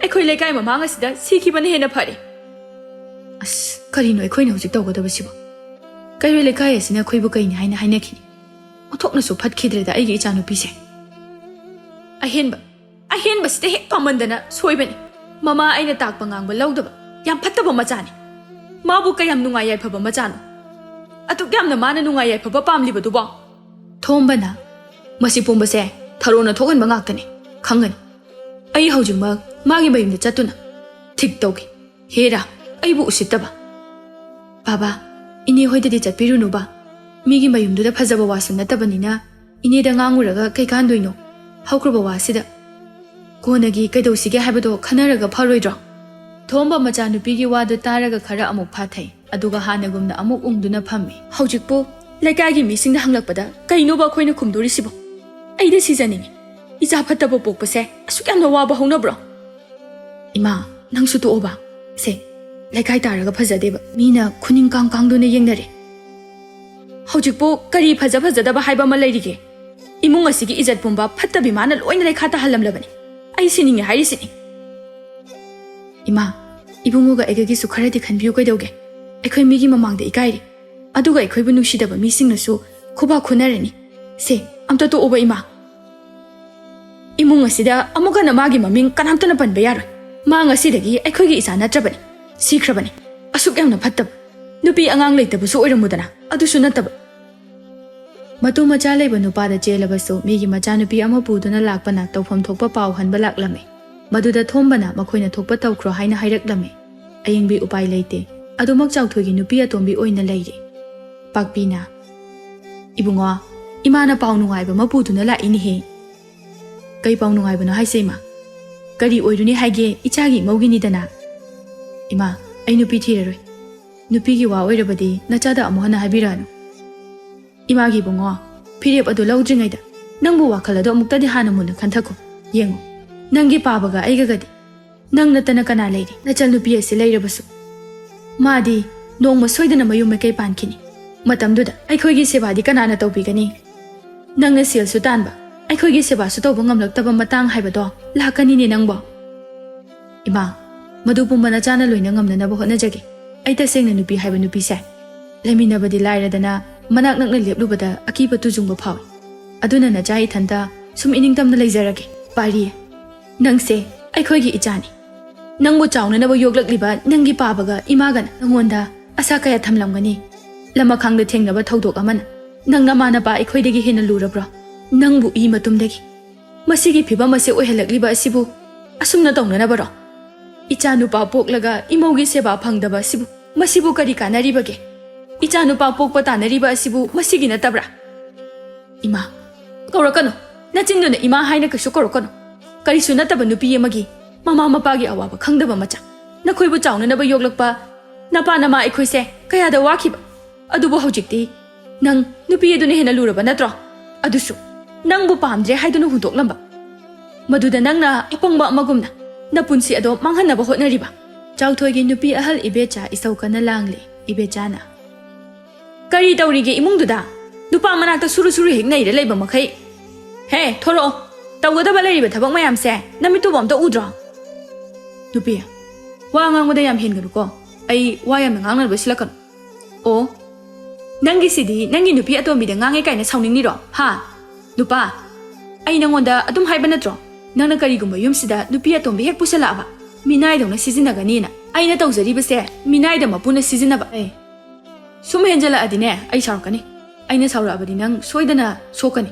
ꯑꯩꯈꯣꯏ ꯂꯩꯀꯥꯏ ꯃꯃꯥꯡ ꯑꯁꯤꯗ ꯁꯤꯈꯤꯕꯅ ꯍꯦꯟꯅ ꯐꯔꯦ ꯑꯁ ꯀꯔꯤꯅꯣ ꯑꯩꯈꯣꯏꯅ ꯍꯧꯖꯤꯛ ꯇꯧꯒꯗꯕꯁꯤꯕꯣ ꯀꯩꯔꯣꯏ ꯂꯩꯀꯥꯏ ꯑꯁꯤꯅ ꯑꯩꯈꯣꯏꯕꯨ ꯀꯩꯅꯤ ꯍꯥꯏꯅ ꯍꯥꯏꯅꯈꯤꯅꯤ ꯑꯣꯟꯊꯣꯛꯅꯁꯨ ꯐꯠꯈꯤꯗ꯭ꯔꯦꯗ ꯑꯩꯒꯤ ꯏꯆꯥꯅꯨꯄꯤꯁꯦ ꯑꯍꯦꯟꯕꯁꯤꯗ ꯍꯦꯛ ꯄꯥꯝꯃꯟꯗꯅ ꯁꯣꯏꯕꯅꯤ ꯃꯃꯥ ꯑꯩꯅ ꯇꯥꯛꯄ ꯉꯥꯡꯕ ꯂꯧꯗꯕ ꯌꯥꯝ ꯐꯠꯇꯕ ꯃꯆꯥꯅꯤ ꯃꯥꯕꯨ ꯀꯌꯥꯝ ꯅꯨꯡꯉꯥꯏ ꯌꯥꯏꯐꯕ ꯃꯆꯥꯅꯣ ꯑꯗꯨꯛ ꯌꯥꯝꯅ ꯃꯥꯅ ꯅꯨꯡꯉꯥꯏ ꯌꯥꯏꯐꯕ ꯄꯥꯝꯂꯤꯕꯗꯨꯕꯣ ꯊꯣꯝꯕꯅ ꯃꯁꯤ ꯄꯨꯝꯕꯁꯦ ꯊꯔꯣꯅ ꯊꯣꯛꯍꯟꯕ ꯉꯥꯛꯇꯅꯤ ꯈꯪꯒꯅꯤ ꯑꯩ ꯍꯧꯖꯤꯛꯃꯛ ꯃꯥꯒꯤ ꯃꯌꯨꯝꯗ ꯆꯠꯇꯨꯅ ꯊꯤꯛ ꯇꯧꯒꯦ ꯍꯦꯔꯥ ꯑꯩꯕꯨ ꯎꯁꯤꯠꯇꯕ ꯕꯥꯕꯥ ꯏꯅꯦ ꯍꯣꯏꯗꯗꯤ ꯆꯠꯄꯤꯔꯨꯅꯨꯕ ꯃꯤꯒꯤ ꯃꯌꯨꯝꯗꯨꯗ ꯐꯖꯕ ꯋꯥꯁꯨ ꯅꯠꯇꯕꯅꯤꯅ ꯏꯅꯦꯗ ꯉꯥꯡꯉꯨꯔꯒ ꯀꯩ ꯀꯥꯟꯗꯣꯏꯅꯣ ꯍꯧꯈ꯭ꯔꯕ ꯋꯥꯁꯤꯗ ꯀꯣꯟꯅꯒꯤ ꯀꯩꯗꯧꯁꯤꯒꯦ ꯍꯥꯏꯕꯗꯣ ꯈꯟꯅꯔꯒ ꯐꯔꯣꯏꯗ꯭ꯔꯣ ꯊꯣꯝꯕ ꯃꯆꯥꯅꯨꯄꯤꯒꯤ ꯋꯥꯗꯨ ꯇꯥꯔꯒ ꯈꯔ ꯑꯃꯨꯛ ꯐꯥꯊꯩ ꯑꯗꯨꯒ ꯍꯥꯟꯅꯒꯨꯝꯅ ꯑꯃꯨꯛ ꯎꯪꯗꯨꯅ ꯐꯝꯃꯤ ꯍꯧꯖꯤꯛꯄꯨ ꯂꯩꯀꯥꯏꯒꯤ ꯃꯤꯁꯤꯡꯅ ꯍꯪꯂꯛꯄꯗ ꯀꯩꯅꯣꯕ ꯑꯩꯈꯣꯏꯅ ꯈꯨꯝꯗꯣꯔꯤꯁꯤꯕꯣ ꯑꯩꯗ ꯁꯤꯖꯅꯤꯡꯉꯤ ꯏꯆꯥ ꯐꯠꯇꯕ ꯄꯣꯛꯄꯁꯦ ꯑꯁꯨꯛ ꯌꯥꯝꯅ ꯋꯥꯕ ꯍꯧꯅꯕ꯭ꯔꯣ ꯏꯃꯥ ꯅꯪꯁꯨ ꯇꯣꯛꯑꯣꯕ ꯁꯦ ꯂꯩꯀꯥꯏ ꯇꯥꯔꯒ ꯐꯖꯗꯦꯕ ꯃꯤꯅ ꯈꯨꯅꯤꯡ ꯀꯥꯡꯗꯨꯅ ꯌꯦꯡꯅꯔꯦ ꯍꯧꯖꯤꯛꯄꯨ ꯀꯔꯤ ꯐꯖꯗꯕ ꯍꯥꯏꯕ ꯑꯃ ꯂꯩꯔꯤꯒꯦ ꯏꯃꯨꯡ ꯑꯁꯤꯒꯤ ꯏꯖꯠ ꯄꯨꯝꯕ ꯐꯠꯇꯕꯤ ꯃꯥꯅ ꯂꯣꯏꯅ ꯂꯩꯈꯥ ꯇꯥꯍꯜꯂꯝꯂꯕꯅꯤ ꯑꯩ ꯁꯤꯅꯤꯡꯉꯦ ꯍꯥꯏꯔꯤꯁꯤꯅꯤ ꯏꯃꯥ ꯏꯕꯨꯡꯉꯣꯒ ꯑꯩꯒꯒꯤꯁꯨ ꯈꯔꯗꯤ ꯈꯟꯕꯤꯌꯨ ꯀꯩꯗꯧꯒꯦ ꯑꯩꯈꯣꯏ ꯃꯤꯒꯤ ꯃꯃꯥꯡꯗ ꯏꯀꯥꯏꯔꯤ ꯑꯗꯨꯒ ꯑꯩꯈꯣꯏꯕꯨ ꯅꯨꯡꯁꯤꯗꯕ ꯃꯤꯁꯤꯡꯅꯁꯨ ꯈꯨꯕꯥꯛ ꯈꯨꯅꯔꯅꯤ ꯁꯦ ꯑꯝꯇ ꯇꯣꯛꯑꯣꯕ ꯏꯃꯥ ꯏꯃꯨꯡ ꯑꯁꯤꯗ ꯑꯃꯨꯛ ꯍꯟꯅ ꯃꯥꯒꯤ ꯃꯃꯤꯡ ꯀꯅꯥꯝꯇꯅ ꯄꯟꯕ ꯌꯥꯔꯣꯏ ꯃꯥ ꯉꯁꯤꯗꯒꯤ ꯑꯩꯈꯣꯏꯒꯤ ꯏꯆꯥ ꯅꯠꯇ꯭ꯔꯕꯅꯤ ꯁꯤꯈ꯭ꯔꯕꯅꯤ ꯑꯁꯨꯛ ꯌꯥꯝꯅ ꯐꯠꯇꯕ ꯅꯨꯄꯤ ꯑꯉꯥꯡ ꯂꯩꯇꯕꯁꯨ ꯑꯣꯏꯔꯝꯃꯨꯗꯅ ꯑꯗꯨꯁꯨ ꯅꯠꯇꯕ ꯃꯇꯨ ꯃꯆꯥ ꯂꯩꯕ ꯅꯨꯄꯥꯗ ꯆꯦꯜꯂꯕꯁꯨ ꯃꯤꯒꯤ ꯃꯆꯥꯅꯨꯄꯤ ꯑꯃ ꯄꯨꯗꯨꯅ ꯂꯥꯛꯄꯅ ꯇꯧꯐꯝ ꯊꯣꯛꯄ ꯄꯥꯎ ꯍꯟꯕ ꯂꯥꯛꯂꯝꯃꯤ ꯃꯗꯨꯗ ꯊꯣꯝꯕꯅ ꯃꯈꯣꯏꯅ ꯊꯣꯛꯄ ꯇꯧꯈ꯭ꯔꯣ ꯍꯥꯏꯅ ꯍꯥꯏꯔꯛꯂꯝꯃꯤ ꯑꯌꯤꯡꯕꯤ ꯎꯄꯥꯏ ꯂꯩꯇꯦ ꯑꯗꯨꯃꯛ ꯆꯥꯎꯊꯣꯏꯒꯤ ꯅꯨꯄꯤ ꯑꯇꯣꯝꯕꯤ ꯑꯣꯏꯅ ꯂꯩꯔꯤ ꯄꯥꯛꯄꯤꯅ ꯏꯕꯨꯡꯉꯣ ꯏꯃꯥꯅ ꯄꯥꯎ ꯅꯨꯡꯉꯥꯏꯕ ꯑꯃ ꯄꯨꯗꯨꯅ ꯂꯥꯛꯏꯅꯤꯍꯦ ꯀꯩ ꯄꯥꯎ ꯅꯨꯡꯉꯥꯏꯕꯅꯣ ꯍꯥꯏꯁꯦ ꯏꯃꯥ ꯀꯔꯤ ꯑꯣꯏꯔꯨꯅꯤ ꯍꯥꯏꯒꯦ ꯏꯆꯥꯒꯤ ꯏꯃꯧꯒꯤꯅꯤꯗꯅ ꯏꯃꯥ ꯑꯩ ꯅꯨꯄꯤ ꯊꯤꯔꯔꯣꯏ ꯅꯨꯄꯤꯒꯤ ꯋꯥ ꯑꯣꯏꯔꯕꯗꯤ ꯅꯆꯥꯗ ꯑꯃꯨꯛ ꯍꯟꯅ ꯍꯥꯏꯕꯤꯔꯛꯑꯅꯨ ꯏꯃꯥꯒꯤ ꯏꯕꯨꯡꯉꯣ ꯐꯤꯔꯦꯞ ꯑꯗꯨ ꯂꯧꯗ꯭ꯔꯤꯉꯩꯗ ꯅꯪꯕꯨ ꯋꯥꯈꯜ ꯑꯗꯨ ꯑꯃꯨꯛꯇꯗꯤ ꯍꯥꯟꯅ ꯃꯨꯟꯅ ꯈꯟꯊꯈꯣ ꯌꯦꯡꯉꯨ ꯅꯪꯒꯤ ꯄꯥꯕꯒ ꯑꯩꯒꯒꯗꯤ ꯅꯪ ꯅꯠꯇꯅ ꯀꯅꯥ ꯂꯩꯔꯤ ꯅꯆꯜ ꯅꯨꯄꯤ ꯑꯁꯤ ꯂꯩꯔꯕꯁꯨ ꯃꯥꯗꯤ ꯅꯣꯡꯃ ꯁꯣꯏꯗꯅ ꯃꯌꯨꯝ ꯃꯀꯩ ꯄꯥꯟꯈꯤꯅꯤ ꯃꯇꯝꯗꯨꯗ ꯑꯩꯈꯣꯏꯒꯤ ꯁꯦꯕꯥꯗꯤ ꯀꯅꯥꯅ ꯇꯧꯕꯤꯒꯅꯤ ꯅꯪꯅ ꯁꯦꯜꯁꯨ ꯇꯥꯟꯕ ꯑꯩꯈꯣꯏꯒꯤ ꯁꯦꯕꯥꯁꯨ ꯇꯧꯕ ꯉꯝꯂꯛꯇꯕ ꯃꯇꯥꯡ ꯍꯥꯏꯕꯗꯣ ꯂꯥꯛꯀꯅꯤꯅꯦ ꯅꯪꯕꯣ ꯏꯃꯥ ꯃꯗꯨ ꯄꯨꯝꯕ ꯅꯆꯥꯅ ꯂꯣꯏꯅ ꯉꯝꯅꯅꯕ ꯍꯣꯠꯅꯖꯒꯦ ꯑꯩ ꯇꯁꯦꯡꯅ ꯅꯨꯄꯤ ꯍꯥꯏꯕ ꯅꯨꯄꯤꯁꯦ ꯂꯩꯃꯤꯟꯅꯕꯗꯤ ꯂꯥꯏꯔꯗꯅ ꯃꯅꯥꯛ ꯅꯛꯅ ꯂꯦꯞꯂꯨꯕꯗ ꯑꯀꯤꯕ ꯇꯨꯖꯨꯡꯕ ꯐꯥꯎꯏ ꯑꯗꯨꯅ ꯅꯆꯥ ꯏꯊꯟꯇ ꯁꯨꯝ ꯏꯅꯤꯡꯇꯝꯅ ꯂꯩꯖꯔꯒꯦ ꯄꯥꯔꯤ ꯅꯪꯁꯦ ꯑꯩꯈꯣꯏꯒꯤ ꯏꯆꯥꯅꯤ ꯅꯪꯕꯨ ꯆꯥꯎꯅꯅꯕ ꯌꯣꯛꯂꯛꯂꯤꯕ ꯅꯪꯒꯤ ꯄꯥꯕꯒ ꯏꯃꯥꯒꯅ ꯅꯪꯉꯣꯟꯗ ꯑꯁꯥ ꯀꯌꯥ ꯊꯝꯂꯝꯒꯅꯤ ꯂꯃꯈꯥꯡꯗ ꯊꯦꯡꯅꯕ ꯊꯧꯗꯣꯛ ꯑꯃꯅ ꯅꯪ ꯅꯃꯥ ꯅꯄꯥ ꯑꯩꯈꯣꯏꯗꯒꯤ ꯍꯦꯟꯅ ꯂꯨꯔꯕ꯭ꯔꯣ ꯅꯪꯕꯨ ꯏ ꯃꯇꯨꯡꯗꯒꯤ ꯃꯁꯤꯒꯤ ꯐꯤꯕꯝ ꯑꯁꯤ ꯑꯣꯏꯍꯜꯂꯛꯂꯤꯕ ꯑꯁꯤꯕꯨ ꯑꯁꯨꯝꯅ ꯇꯧꯅꯅꯕꯔꯣ ꯏꯆꯥ ꯅꯨꯄꯥ ꯄꯣꯛꯂꯒ ꯏꯃꯧꯒꯤ ꯁꯦꯕꯥ ꯐꯪꯗꯕ ꯑꯁꯤꯕꯨ ꯃꯁꯤꯕꯨ ꯀꯔꯤ ꯀꯥꯟꯅꯔꯤꯕꯒꯦ ꯏꯆꯥ ꯅꯨꯄꯥ ꯄꯣꯛꯄ ꯇꯥꯟꯅꯔꯤꯕ ꯑꯁꯤꯕꯨ ꯃꯁꯤꯒꯤ ꯅꯠꯇꯕ꯭ꯔꯥ ꯏꯃꯥ ꯀꯧꯔꯛꯀꯅꯨ ꯅꯆꯤꯟꯗꯨꯅ ꯏꯃꯥ ꯍꯥꯏꯅ ꯀꯩꯁꯨ ꯀꯧꯔꯛꯀꯅꯨ ꯀꯔꯤꯁꯨ ꯅꯠꯇꯕ ꯅꯨꯄꯤ ꯑꯃꯒꯤ ꯃꯃꯥ ꯃꯄꯥꯒꯤ ꯑꯋꯥꯕ ꯈꯪꯗꯕ ꯃꯆꯥ ꯅꯈꯣꯏꯕꯨ ꯆꯥꯎꯅꯅꯕ ꯌꯣꯛꯂꯛꯄ ꯅꯄꯥ ꯅꯃꯥ ꯑꯩꯈꯣꯏꯁꯦ ꯀꯌꯥꯗ ꯋꯥꯈꯤꯕ ꯑꯗꯨꯕꯨ ꯍꯧꯖꯤꯛꯇꯤ ꯅꯪ ꯅꯨꯄꯤ ꯑꯗꯨꯅ ꯍꯦꯟꯅ ꯂꯨꯔꯕ ꯅꯠꯇ꯭ꯔꯣ ꯑꯗꯨꯁꯨ ꯅꯪꯕꯨ ꯄꯥꯝꯗ꯭ꯔꯦ ꯍꯥꯏꯗꯨꯅ ꯍꯨꯟꯗꯣꯛꯂꯝꯕ ꯃꯗꯨꯗ ꯅꯪꯅ ꯑꯄꯪꯕ ꯑꯃꯒꯨꯝꯅ ꯅꯄꯨꯟꯁꯤ ꯑꯗꯣ ꯃꯥꯡꯍꯟꯅꯕ ꯍꯣꯠꯅꯔꯤꯕ ꯆꯥꯎꯊꯣꯏꯒꯤ ꯅꯨꯄꯤ ꯑꯍꯜ ꯏꯕꯦꯆꯥ ꯏꯁꯧ ꯀꯟꯅ ꯂꯥꯡꯂꯤ ꯏꯕꯦꯆꯥꯅ ꯀꯔꯤ ꯇꯧꯔꯤꯒꯦ ꯏꯃꯨꯡꯗꯨꯗ ꯅꯨꯄꯥ ꯃꯅꯥꯛꯇ ꯁꯨꯔꯨ ꯍꯦꯛ ꯅꯩꯔ ꯂꯩꯕ ꯃꯈꯩ ꯍꯦ ꯊꯣꯔꯛꯑꯣ ꯇꯧꯒꯗꯕ ꯂꯩꯔꯤꯕ ꯊꯕꯛ ꯃꯌꯥꯝꯁꯦ ꯅꯃꯤꯠꯇꯨꯕ ꯑꯝꯇ ꯎꯗ꯭ꯔꯣ ꯅꯨꯄꯤ ꯋꯥ ꯉꯥꯡꯕꯗ ꯌꯥꯝ ꯍꯦꯟꯒꯅꯨꯀꯣ ꯑꯩ ꯋꯥ ꯌꯥꯝꯅ ꯉꯥꯡꯅꯕ ꯁꯤꯜꯂꯛꯀꯅꯨ ꯑꯣ ꯅꯪꯒꯤꯁꯤꯗꯤ ꯅꯪꯒꯤ ꯅꯨꯄꯤ ꯑꯇꯣꯝꯕꯤꯗ ꯉꯥꯡꯉꯦ ꯀꯥꯏꯅ ꯁꯥꯎꯅꯤꯡꯅꯤꯔꯣ ꯍꯥ ꯅꯨꯄꯥ ꯑꯩ ꯅꯪꯉꯣꯟꯗ ꯑꯗꯨꯝ ꯍꯥꯏꯕ ꯅꯠꯇ꯭ꯔꯣ ꯅꯪꯅ ꯀꯔꯤꯒꯨꯝꯕ ꯌꯨꯝꯁꯤꯗ ꯅꯨꯄꯤ ꯑꯇꯣꯝꯕꯤ ꯍꯦꯛ ꯄꯨꯁꯜꯂꯛꯑꯕ ꯃꯤꯅꯥꯏꯗꯧꯅ ꯁꯤꯖꯤꯟꯅꯒꯅꯤꯅ ꯑꯩꯅ ꯇꯧꯖꯔꯤꯕꯁꯦ ꯃꯤꯅꯥꯏꯗ ꯃꯄꯨꯅ ꯁꯤꯖꯤꯟꯅꯕ ꯁꯨꯝ ꯍꯦꯟꯖꯜꯂꯛꯑꯗꯤꯅꯦ ꯑꯩ ꯁꯥꯎꯔꯛꯀꯅꯤ ꯑꯩꯅ ꯁꯥꯎꯔꯛꯑꯕꯗꯤ ꯅꯪ ꯁꯣꯏꯗꯅ ꯁꯣꯛꯀꯅꯤ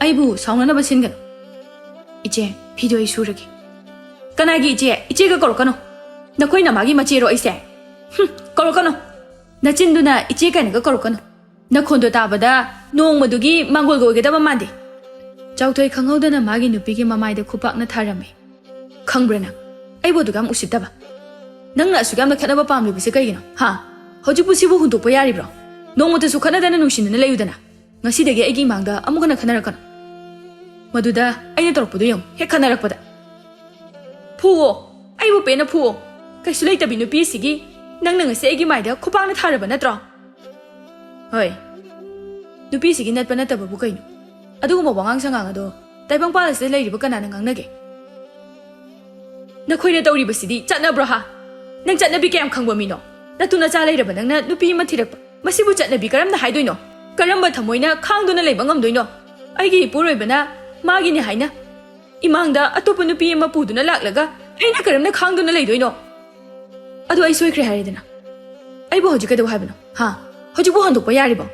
ꯑꯩꯕꯨ ꯁꯥꯎꯅꯅꯕ ꯁꯤꯟꯒꯅꯨ ꯏꯆꯦ ꯐꯤꯗꯣ ꯑꯩ ꯁꯨꯔꯒꯦ ꯀꯅꯥꯒꯤ ꯏꯆꯦꯒ ꯀꯧꯔꯛꯀꯅꯨ ꯅꯈꯣꯏ ꯅꯃꯥꯒꯤ ꯃꯆꯦꯔꯣ ꯑꯩꯁꯦ ꯀꯧꯔꯛꯀꯅꯨ ꯅꯆꯤꯟꯗꯨꯅ ꯏꯆꯦ ꯀꯥꯏꯅꯒ ꯀꯧꯔꯛꯀꯅꯨ ꯅꯈꯣꯟꯗꯣ ꯇꯥꯕꯗ ꯅꯣꯡꯃꯗꯨꯒꯤ ꯃꯥꯡꯒꯣꯜꯒ ꯑꯣꯏꯒꯗꯕ ꯃꯥꯟꯗꯦ ꯆꯥꯎꯊꯣꯏ ꯈꯪꯍꯧꯗꯅ ꯃꯥꯒꯤ ꯅꯨꯄꯤꯒꯤ ꯃꯃꯥꯏꯗ ꯈꯨꯄꯥꯛꯅ ꯊꯥꯔꯝꯃꯤ ꯈꯪꯕ꯭ꯔꯥ ꯅꯪ ꯑꯩꯕꯨ ꯑꯗꯨꯛ ꯌꯥꯝ ꯎꯁꯤꯠꯇꯕ ꯅꯪꯅ ꯑꯁꯨꯛ ꯌꯥꯝꯅ ꯈꯠꯅꯕ ꯄꯥꯝꯂꯤꯕꯁꯦ ꯀꯩꯒꯤꯅꯣ ꯍꯥ ꯍꯧꯖꯤꯛꯄꯨ ꯁꯤꯕꯨ ꯍꯨꯟꯗꯣꯛꯄ ꯌꯥꯔꯤꯕ꯭ꯔꯣ ꯅꯣꯡꯃꯇꯁꯨ ꯈꯠꯅꯗꯅ ꯅꯨꯡꯁꯤꯅꯅ ꯂꯩꯌꯨꯗꯅ ꯉꯁꯤꯗꯒꯤ ꯑꯩꯒꯤ ꯏꯃꯥꯡꯗ ꯑꯃꯨꯛ ꯍꯟꯅ ꯈꯠꯅꯔꯛꯀꯅꯨ ꯃꯗꯨꯗ ꯑꯩꯅ ꯇꯧꯔꯛꯄꯗꯣ ꯌꯦꯡꯉꯨ ꯍꯦꯛ ꯈꯠꯅꯔꯛꯄꯗ ꯐꯨꯑꯣ ꯑꯩꯕꯨ ꯄꯦꯟꯅ ꯐꯨꯑꯣ ꯀꯩꯁꯨ ꯂꯩꯇꯕꯤ ꯅꯨꯄꯤꯁꯤꯒꯤ ꯅꯪꯅ ꯉꯁꯤ ꯑꯩꯒꯤ ꯃꯥꯏꯗ ꯈꯨꯄꯥꯛꯅ ꯊꯥꯔꯕ ꯅꯠꯇ꯭ꯔꯣ ꯍꯣꯏ ꯅꯨꯄꯤꯁꯤꯒꯤ ꯅꯠꯄ ꯅꯠꯇꯕꯕꯨ ꯀꯩꯅꯣ ꯑꯗꯨꯒꯨꯝꯕ ꯋꯥꯉꯥꯡ ꯁꯉꯥꯡ ꯑꯗꯣ ꯇꯥꯏꯕꯪꯄꯥꯜ ꯑꯁꯤꯗ ꯂꯩꯔꯤꯕ ꯀꯅꯥꯅ ꯉꯥꯡꯅꯒꯦ ꯅꯈꯣꯏꯅ ꯇꯧꯔꯤꯕꯁꯤꯗꯤ ꯆꯠꯅꯕ꯭ꯔꯣ ꯍꯥ ꯅꯪ ꯆꯠꯅꯕꯤ ꯀꯌꯥꯝ ꯈꯪꯕ ꯃꯤꯅꯣ ꯅꯇꯨ ꯅꯆꯥ ꯂꯩꯔꯕ ꯅꯪꯅ ꯅꯨꯄꯤ ꯑꯃ ꯊꯤꯔꯛꯄ ꯃꯁꯤꯕꯨ ꯆꯠꯅꯕꯤ ꯀꯔꯝꯅ ꯍꯥꯏꯗꯣꯏꯅꯣ ꯀꯔꯝꯕ ꯊꯃꯣꯏꯅ ꯈꯥꯡꯗꯨꯅ ꯂꯩꯕ ꯉꯝꯗꯣꯏꯅꯣ ꯑꯩꯒꯤ ꯏꯄꯨꯔꯣꯏꯕꯅ ꯃꯥꯒꯤꯅꯤ ꯍꯥꯏꯅ ꯏꯃꯥꯡꯗ ꯑꯇꯣꯞꯄ ꯅꯨꯄꯤ ꯑꯃ ꯄꯨꯗꯨꯅ ꯂꯥꯛꯂꯒ ꯑꯩꯅ ꯀꯔꯝꯅ ꯈꯥꯡꯗꯨꯅ ꯂꯩꯗꯣꯏꯅꯣ ꯑꯗꯨ ꯑꯩ ꯁꯣꯏꯈ꯭ꯔꯦ ꯍꯥꯏꯔꯦꯗꯅ ꯑꯩꯕꯨ ꯍꯧꯖꯤꯛ ꯀꯩꯗꯧ ꯍꯥꯏꯕꯅꯣ ꯍꯥ ꯍꯧꯖꯤꯛꯄꯨ ꯍꯟꯗꯣꯛꯄ ꯌꯥꯔꯤꯕꯣ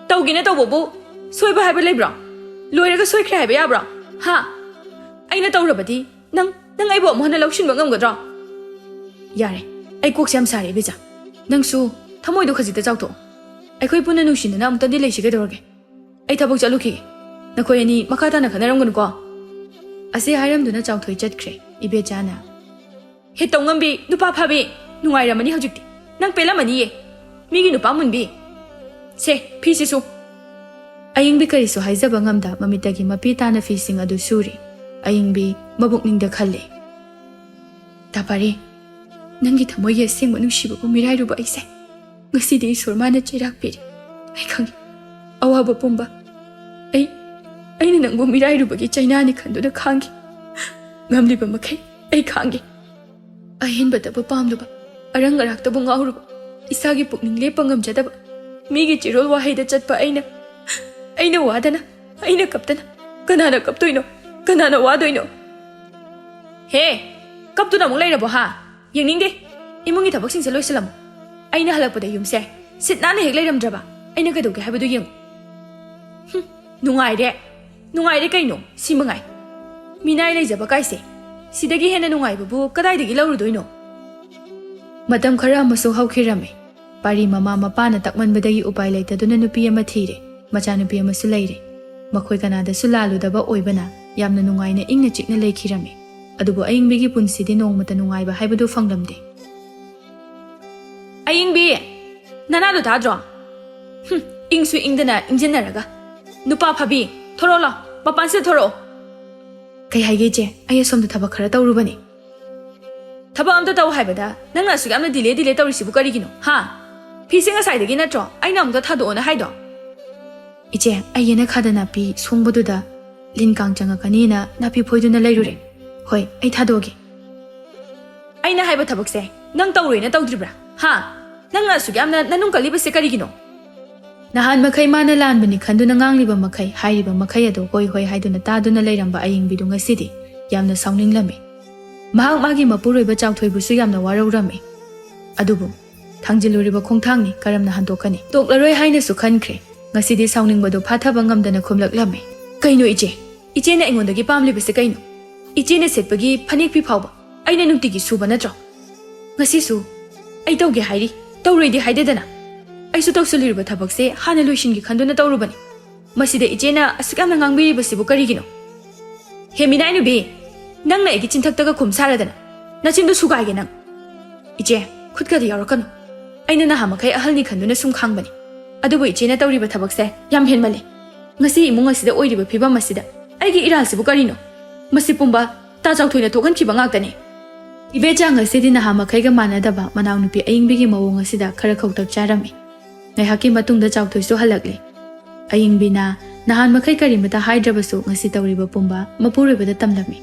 ꯇꯧꯒꯦꯅ ꯇꯧꯕꯕꯨ ꯁꯣꯏꯕ ꯍꯥꯏꯕ ꯂꯩꯕ꯭ꯔꯣ ꯂꯣꯏꯔꯒ ꯁꯣꯏꯈ꯭ꯔꯦ ꯍꯥꯏꯕ ꯌꯥꯕ꯭ꯔꯣ ꯍꯥ ꯑꯩꯅ ꯇꯧꯔꯕꯗꯤ ꯅꯪ ꯑꯩꯕꯨ ꯑꯃꯨꯛ ꯍꯟꯅ ꯂꯧꯁꯤꯟꯕ ꯉꯝꯒꯗ꯭ꯔꯣ ꯌꯥꯔꯦ ꯑꯩ ꯀꯣꯛꯁꯦ ꯌꯥꯝ ꯁꯥꯔꯦ ꯏꯕꯦꯆꯥ ꯅꯪꯁꯨ ꯊꯃꯣꯏꯗꯣ ꯈꯖꯤꯛꯇ ꯆꯥꯎꯊꯣꯛꯑꯣ ꯑꯩꯈꯣꯏ ꯄꯨꯟꯅ ꯅꯨꯡꯁꯤꯅꯅ ꯑꯃꯨꯛꯇꯪꯗꯤ ꯂꯩꯁꯤ ꯀꯩꯗꯧꯔꯒꯦ ꯑꯩ ꯊꯕꯛ ꯆꯠꯂꯨꯈꯤꯒꯦ ꯅꯈꯣꯏ ꯑꯅꯤ ꯃꯈꯥ ꯇꯥꯅ ꯈꯟꯅꯔꯝꯒꯅꯨꯀꯣ ꯑꯁꯤ ꯍꯥꯏꯔꯝꯗꯨꯅ ꯆꯥꯎꯊꯣꯏ ꯆꯠꯈ꯭ꯔꯦ ꯏꯕꯦꯆꯥꯅ ꯍꯦ ꯇꯧꯉꯝꯕꯤ ꯅꯨꯄꯥ ꯐꯥꯕꯤ ꯅꯨꯡꯉꯥꯏꯔꯝꯃꯅꯤ ꯍꯧꯖꯤꯛꯇꯤ ꯅꯪ ꯄꯦꯜꯂꯝꯃꯅꯤꯌꯦ ꯃꯤꯒꯤ ꯅꯨꯄꯥ ꯃꯨꯟꯕꯤ ꯁꯦ ꯐꯤꯁꯤꯁꯨ ꯑꯌꯤꯡꯕꯤ ꯀꯔꯤꯁꯨ ꯍꯥꯏꯖꯕ ꯉꯝꯗ ꯃꯃꯤꯠꯇꯒꯤ ꯃꯄꯤ ꯇꯥꯅ ꯐꯤꯁꯤꯡ ꯑꯗꯨ ꯁꯨꯔꯤ ꯑꯌꯤꯡꯕꯤ ꯃꯕꯨꯛꯅꯤꯡꯗ ꯈꯜꯂꯤ ꯇꯥꯄꯥꯔꯤ ꯅꯪꯒꯤ ꯊꯃꯣꯏꯒꯤ ꯑꯁꯦꯡꯕ ꯅꯨꯡꯁꯤꯕꯕꯨ ꯃꯤꯔꯥꯏꯔꯨꯕ ꯑꯩꯁꯦ ꯉꯁꯤꯗꯤ ꯏꯁꯣꯔ ꯃꯥꯅ ꯆꯩꯔꯥꯛ ꯄꯤꯔꯤ ꯑꯩ ꯈꯪꯉꯤ ꯑꯋꯥꯕ ꯄꯨꯝꯕ ꯑꯩꯅ ꯅꯪꯕꯨ ꯃꯤꯔꯥꯏꯔꯨꯕꯒꯤ ꯆꯩꯅꯥꯅꯤ ꯈꯟꯗꯨꯅ ꯈꯥꯡꯈꯤ ꯉꯝꯂꯤꯕ ꯃꯈꯩ ꯑꯩ ꯈꯥꯡꯒꯦ ꯑꯍꯦꯟꯕꯇꯕꯨ ꯄꯥꯝꯂꯨꯕ ꯑꯔꯪ ꯑꯔꯥꯛꯇꯕꯨ ꯉꯥꯎꯔꯨꯕ ꯏꯁꯥꯒꯤ ꯄꯨꯛꯅꯤꯡ ꯂꯦꯞꯄ ꯉꯝꯖꯗꯕ ꯃꯤꯒꯤ ꯆꯤꯔꯣꯜ ꯋꯥꯍꯩꯗ ꯆꯠꯄ ꯑꯩꯅ ꯋꯥꯗꯅ ꯑꯩꯅ ꯀꯞꯇꯅ ꯀꯅꯥꯅ ꯀꯞꯇꯣꯏꯅꯣ ꯀꯅꯥꯅ ꯋꯥꯗꯣꯏꯅꯣ ꯍꯦ ꯀꯞꯇꯨꯅ ꯑꯃꯨꯛ ꯂꯩꯔꯕꯣ ꯍꯥ ꯌꯦꯡꯅꯤꯡꯗꯦ ꯏꯃꯨꯡꯒꯤ ꯊꯕꯛꯁꯤꯡꯁꯦ ꯂꯣꯏꯁꯤꯜꯂꯝꯃꯨ ꯑꯩꯅ ꯍꯜꯂꯛꯄꯗ ꯌꯨꯝꯁꯦ ꯁꯤꯠ ꯅꯥꯟꯅ ꯍꯦꯛ ꯂꯩꯔꯝꯗ꯭ꯔꯕ ꯑꯩꯅ ꯀꯩꯗꯧꯒꯦ ꯍꯥꯏꯕꯗꯨ ꯌꯦꯡꯉꯨ ꯅꯨꯡꯉꯥꯏꯔꯦ ꯀꯩꯅꯣ ꯁꯤ ꯃꯉꯥꯏ ꯃꯤꯅꯥꯏ ꯂꯩꯖꯕ ꯀꯥꯏꯁꯦ ꯁꯤꯗꯒꯤ ꯍꯦꯟꯅ ꯅꯨꯡꯉꯥꯏꯕꯕꯨ ꯀꯗꯥꯏꯗꯒꯤ ꯂꯧꯔꯨꯗꯣꯏꯅꯣ ꯃꯇꯝ ꯈꯔ ꯑꯃꯁꯨ ꯍꯧꯈꯤꯔꯝꯃꯤ ꯄꯥꯔꯤ ꯃꯃꯥ ꯃꯄꯥꯅ ꯇꯛꯃꯟꯕꯗꯒꯤ ꯎꯄꯥꯏ ꯂꯩꯇꯗꯨꯅ ꯅꯨꯄꯤ ꯑꯃ ꯊꯤꯔꯦ ꯃꯆꯥꯅꯨꯄꯤ ꯑꯃꯁꯨ ꯂꯩꯔꯦ ꯃꯈꯣꯏ ꯀꯅꯥꯗꯁꯨ ꯂꯥꯜꯂꯨꯗꯕ ꯑꯣꯏꯕꯅ ꯌꯥꯝꯅ ꯅꯨꯡꯉꯥꯏꯅ ꯏꯪꯅ ꯆꯤꯛꯅ ꯂꯩꯈꯤꯔꯝꯃꯤ ꯑꯗꯨꯕꯨ ꯑꯌꯤꯡꯕꯤꯒꯤ ꯄꯨꯟꯁꯤꯗꯤ ꯅꯣꯡꯃꯇ ꯅꯨꯡꯉꯥꯏꯕ ꯍꯥꯏꯕꯗꯨ ꯐꯪꯂꯝꯗꯦ ꯑꯌꯤꯡꯕꯤ ꯅꯅꯥꯗꯣ ꯇꯥꯗ꯭ꯔꯣ ꯏꯪꯁꯨ ꯏꯪꯗꯅ ꯏꯪꯖꯤꯟꯅꯔꯒ ꯅꯨꯄꯥ ꯐꯥꯕꯤ ꯊꯣꯔꯛꯑꯣ ꯂꯥꯎ ꯃꯄꯥꯟꯁꯤꯗ ꯊꯣꯔꯛꯑꯣ ꯀꯩ ꯍꯥꯏꯒꯦ ꯏꯆꯦ ꯑꯩ ꯑꯁꯣꯝꯗ ꯊꯕꯛ ꯈꯔ ꯇꯧꯔꯨꯕꯅꯤ ꯊꯕꯛ ꯑꯝꯇ ꯇꯧ ꯍꯥꯏꯕꯗ ꯅꯪꯅ ꯑꯁꯨꯛ ꯌꯥꯝꯅ ꯗꯤꯂꯦ ꯇꯧꯔꯤꯁꯤꯕꯨ ꯀꯔꯤꯒꯤꯅꯣ ꯍꯥ ꯐꯤꯁꯦ ꯉꯁꯥꯏꯗꯒꯤ ꯅꯠꯇ꯭ꯔꯣ ꯑꯩꯅ ꯑꯃꯨꯛꯇ ꯊꯥꯗꯣꯛꯑꯣꯅ ꯍꯥꯏꯗꯣ ꯏꯆꯦ ꯑꯩ ꯌꯦꯅꯈꯥꯗ ꯅꯥꯄꯤ ꯁꯣꯡꯕꯗꯨꯗ ꯂꯤꯟ ꯀꯥꯡ ꯆꯪꯉꯛꯀꯅꯤꯅ ꯅꯥꯄꯤ ꯐꯣꯏꯗꯨꯅ ꯂꯩꯔꯨꯔꯦ ꯍꯣꯏ ꯑꯩ ꯊꯥꯗꯣꯛꯑꯒꯦ ꯑꯩꯅ ꯍꯥꯏꯕ ꯊꯕꯛꯁꯦ ꯅꯪ ꯇꯧꯔꯣꯏꯅ ꯇꯧꯗ꯭ꯔꯤꯕ꯭ꯔꯥ ꯍꯥ ꯅꯪꯅ ꯑꯁꯨꯛ ꯌꯥꯝꯅ ꯅꯅꯨꯡ ꯀꯜꯂꯤꯕꯁꯦ ꯀꯔꯤꯒꯤꯅꯣ ꯅꯍꯥꯟ ꯃꯈꯩ ꯃꯥꯅ ꯂꯥꯟꯕꯅꯤ ꯈꯟꯗꯨꯅ ꯉꯥꯡꯂꯤꯕ ꯃꯈꯩ ꯍꯥꯏꯔꯤꯕ ꯃꯈꯩ ꯑꯗꯨ ꯍꯣꯏ ꯍꯣꯏ ꯍꯥꯏꯗꯨꯅ ꯇꯥꯗꯨꯅ ꯂꯩꯔꯝꯕ ꯑꯌꯤꯡꯕꯤꯗꯨ ꯉꯁꯤꯗꯤ ꯌꯥꯝꯅ ꯁꯥꯎꯅꯤꯡꯂꯝꯃꯤ ꯃꯍꯥꯛ ꯃꯥꯒꯤ ꯃꯄꯨꯔꯣꯏꯕ ꯆꯥꯎꯊꯣꯏꯕꯨꯁꯨ ꯌꯥꯝꯅ ꯋꯥꯔꯧꯔꯝꯃꯤ ꯑꯗꯨꯕꯨ ꯊꯥꯡꯖꯤꯜꯂꯨꯔꯤꯕ ꯈꯣꯡꯊꯥꯡꯅꯤ ꯀꯔꯝꯅ ꯍꯟꯗꯣꯛꯀꯅꯤ ꯇꯣꯛꯂꯔꯣꯏ ꯍꯥꯏꯅꯁꯨ ꯈꯟꯈ꯭ꯔꯦ ꯉꯁꯤꯗꯤ ꯁꯥꯎꯅꯤꯡꯕꯗꯨ ꯐꯥꯊꯕ ꯉꯝꯗꯅ ꯈꯨꯝꯂꯛꯂꯝꯃꯤ ꯀꯩꯅꯣ ꯏꯆꯦꯅ ꯑꯩꯉꯣꯟꯗꯒꯤ ꯄꯥꯝꯂꯤꯕꯁꯦ ꯀꯩꯅꯣ ꯏꯆꯦꯅ ꯁꯦꯠꯄꯒꯤ ꯐꯅꯦꯛ ꯐꯤ ꯐꯥꯎꯕ ꯑꯩꯅ ꯅꯨꯡꯇꯤꯒꯤ ꯁꯨꯕ ꯅꯠꯇ꯭ꯔꯣ ꯉꯁꯤꯁꯨ ꯑꯩ ꯇꯧꯒꯦ ꯍꯥꯏꯔꯤ ꯇꯧꯔꯣꯏꯗꯤ ꯍꯥꯏꯗꯦꯗꯅ ꯑꯩꯁꯨ ꯇꯧꯁꯤꯜꯂꯤꯕ ꯊꯕꯛꯁꯦ ꯍꯥꯟꯅ ꯂꯣꯏꯁꯤꯟꯒꯦ ꯈꯟꯗꯨꯅ ꯇꯧꯔꯨꯕꯅꯤ ꯃꯁꯤꯗ ꯏꯆꯦꯅ ꯑꯁꯨꯛ ꯌꯥꯝꯅ ꯉꯥꯡꯕꯤꯔꯤꯕꯁꯤꯕꯨ ꯀꯔꯤꯒꯤꯅꯣ ꯍꯦ ꯃꯤꯅꯥꯏ ꯅꯨꯕꯤ ꯅꯪꯅ ꯑꯩꯒꯤ ꯆꯤꯟꯊꯛꯇꯒ ꯈꯨꯝ ꯁꯥꯔꯗꯅ ꯅꯆꯤꯟꯗꯨ ꯁꯨꯒꯥꯏꯒꯦ ꯅꯪ ꯏꯆꯦ ꯈꯨꯠꯀꯗꯤ ꯌꯥꯎꯔꯛꯀꯅꯨ ꯑꯩꯅ ꯅꯍꯥ ꯃꯈꯩ ꯑꯍꯜꯅꯤ ꯈꯟꯗꯨꯅ ꯁꯨꯝ ꯈꯥꯡꯕꯅꯤ ꯑꯗꯨꯕꯨ ꯏꯆꯦꯅ ꯇꯧꯔꯤꯕ ꯊꯕꯛꯁꯦ ꯌꯥꯝ ꯍꯦꯟꯃꯜꯂꯤ ꯉꯁꯤ ꯏꯃꯨꯡ ꯑꯁꯤꯗ ꯑꯣꯏꯔꯤꯕ ꯐꯤꯕꯝ ꯑꯁꯤꯗ ꯑꯩꯒꯤ ꯏꯔꯥꯜꯁꯤꯕꯨ ꯀꯔꯤꯅꯣ ꯃꯁꯤ ꯄꯨꯝꯕ ꯇꯥ ꯆꯥꯎꯊꯣꯏꯅ ꯊꯣꯛꯍꯟꯈꯤꯕ ꯉꯥꯛꯇꯅꯤ ꯏꯕꯦꯆꯥ ꯉꯁꯤꯗꯤ ꯅꯍꯥ ꯃꯈꯩꯒ ꯃꯥꯟꯅꯗꯕ ꯃꯅꯥꯎꯅꯨꯄꯤ ꯑꯌꯤꯡꯕꯤꯒꯤ ꯃꯑꯣꯡ ꯑꯁꯤꯗ ꯈꯔ ꯈꯧꯇꯛ ꯆꯥꯔꯝꯃꯤ ꯉꯥꯏꯍꯥꯛꯀꯤ ꯃꯇꯨꯡꯗ ꯆꯥꯎꯊꯣꯏꯁꯨ ꯍꯜꯂꯛꯂꯦ ꯑꯌꯤꯡꯕꯤꯅ ꯅꯍꯥꯟ ꯃꯈꯩ ꯀꯔꯤꯃꯇ ꯍꯥꯏꯗ꯭ꯔꯕꯁꯨ ꯉꯁꯤ ꯇꯧꯔꯤꯕ ꯄꯨꯝꯕ ꯃꯄꯨꯔꯣꯏꯕꯗ ꯇꯝꯂꯝꯃꯤ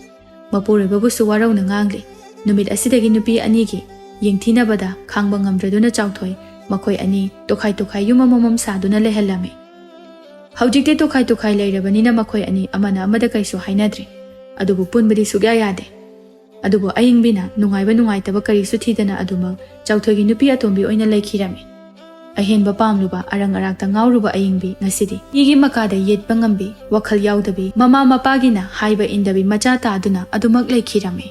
ꯃꯄꯨꯔꯣꯏꯕꯕꯨꯁꯨ ꯋꯥꯔꯧꯅ ꯉꯥꯡꯂꯤ ꯅꯨꯃꯤꯠ ꯑꯁꯤꯗꯒꯤ ꯅꯨꯄꯤ ꯑꯅꯤꯒꯤ ꯌꯦꯡꯊꯤꯅꯕꯗ ꯈꯥꯡꯕ ꯉꯝꯗ꯭ꯔꯗꯨꯅ ꯆꯥꯎꯊꯣꯏ ꯃꯈꯣꯏ ꯑꯅꯤ ꯇꯣꯈꯥꯏ ꯌꯨꯝ ꯑꯃꯃꯝ ꯁꯥꯗꯨꯅ ꯂꯩꯍꯜꯂꯝꯃꯤ ꯍꯧꯖꯤꯛꯇꯤ ꯇꯣꯈꯥꯏ ꯂꯩꯔꯕꯅꯤꯅ ꯃꯈꯣꯏ ꯑꯅꯤ ꯑꯃꯅ ꯑꯃꯗ ꯀꯩꯁꯨ ꯍꯥꯏꯅꯗ꯭ꯔꯤ ꯑꯗꯨꯕꯨ ꯄꯨꯟꯕꯗꯤ ꯁꯨꯛꯌꯥ ꯌꯥꯗꯦ ꯑꯗꯨꯕꯨ ꯑꯌꯤꯡꯕꯤꯅ ꯅꯨꯡꯉꯥꯏꯕ ꯅꯨꯡꯉꯥꯏꯇꯕ ꯀꯔꯤꯁꯨ ꯊꯤꯗꯅ ꯑꯗꯨꯃꯛ ꯆꯥꯎꯊꯣꯏꯒꯤ ꯅꯨꯄꯤ ꯑꯇꯣꯝꯕꯤ ꯑꯣꯏꯅ ꯂꯩꯈꯤꯔꯝꯃꯤ ꯑꯍꯦꯟꯕ ꯄꯥꯝꯂꯨꯕ ꯑꯔꯪ ꯑꯔꯥꯛꯇ ꯉꯥꯎꯔꯨꯕ ꯑꯌꯤꯡꯕꯤ ꯉꯁꯤꯗꯤ ꯃꯤꯒꯤ ꯃꯀꯥꯗ ꯌꯦꯠꯄ ꯉꯝꯕꯤ ꯋꯥꯈꯜ ꯌꯥꯎꯗꯕꯤ ꯃꯃꯥ ꯃꯄꯥꯒꯤꯅ ꯍꯥꯏꯕ ꯏꯟꯗꯕꯤ ꯃꯆꯥ ꯇꯥꯗꯨꯅ ꯑꯗꯨꯃꯛ ꯂꯩꯈꯤꯔꯝꯃꯤ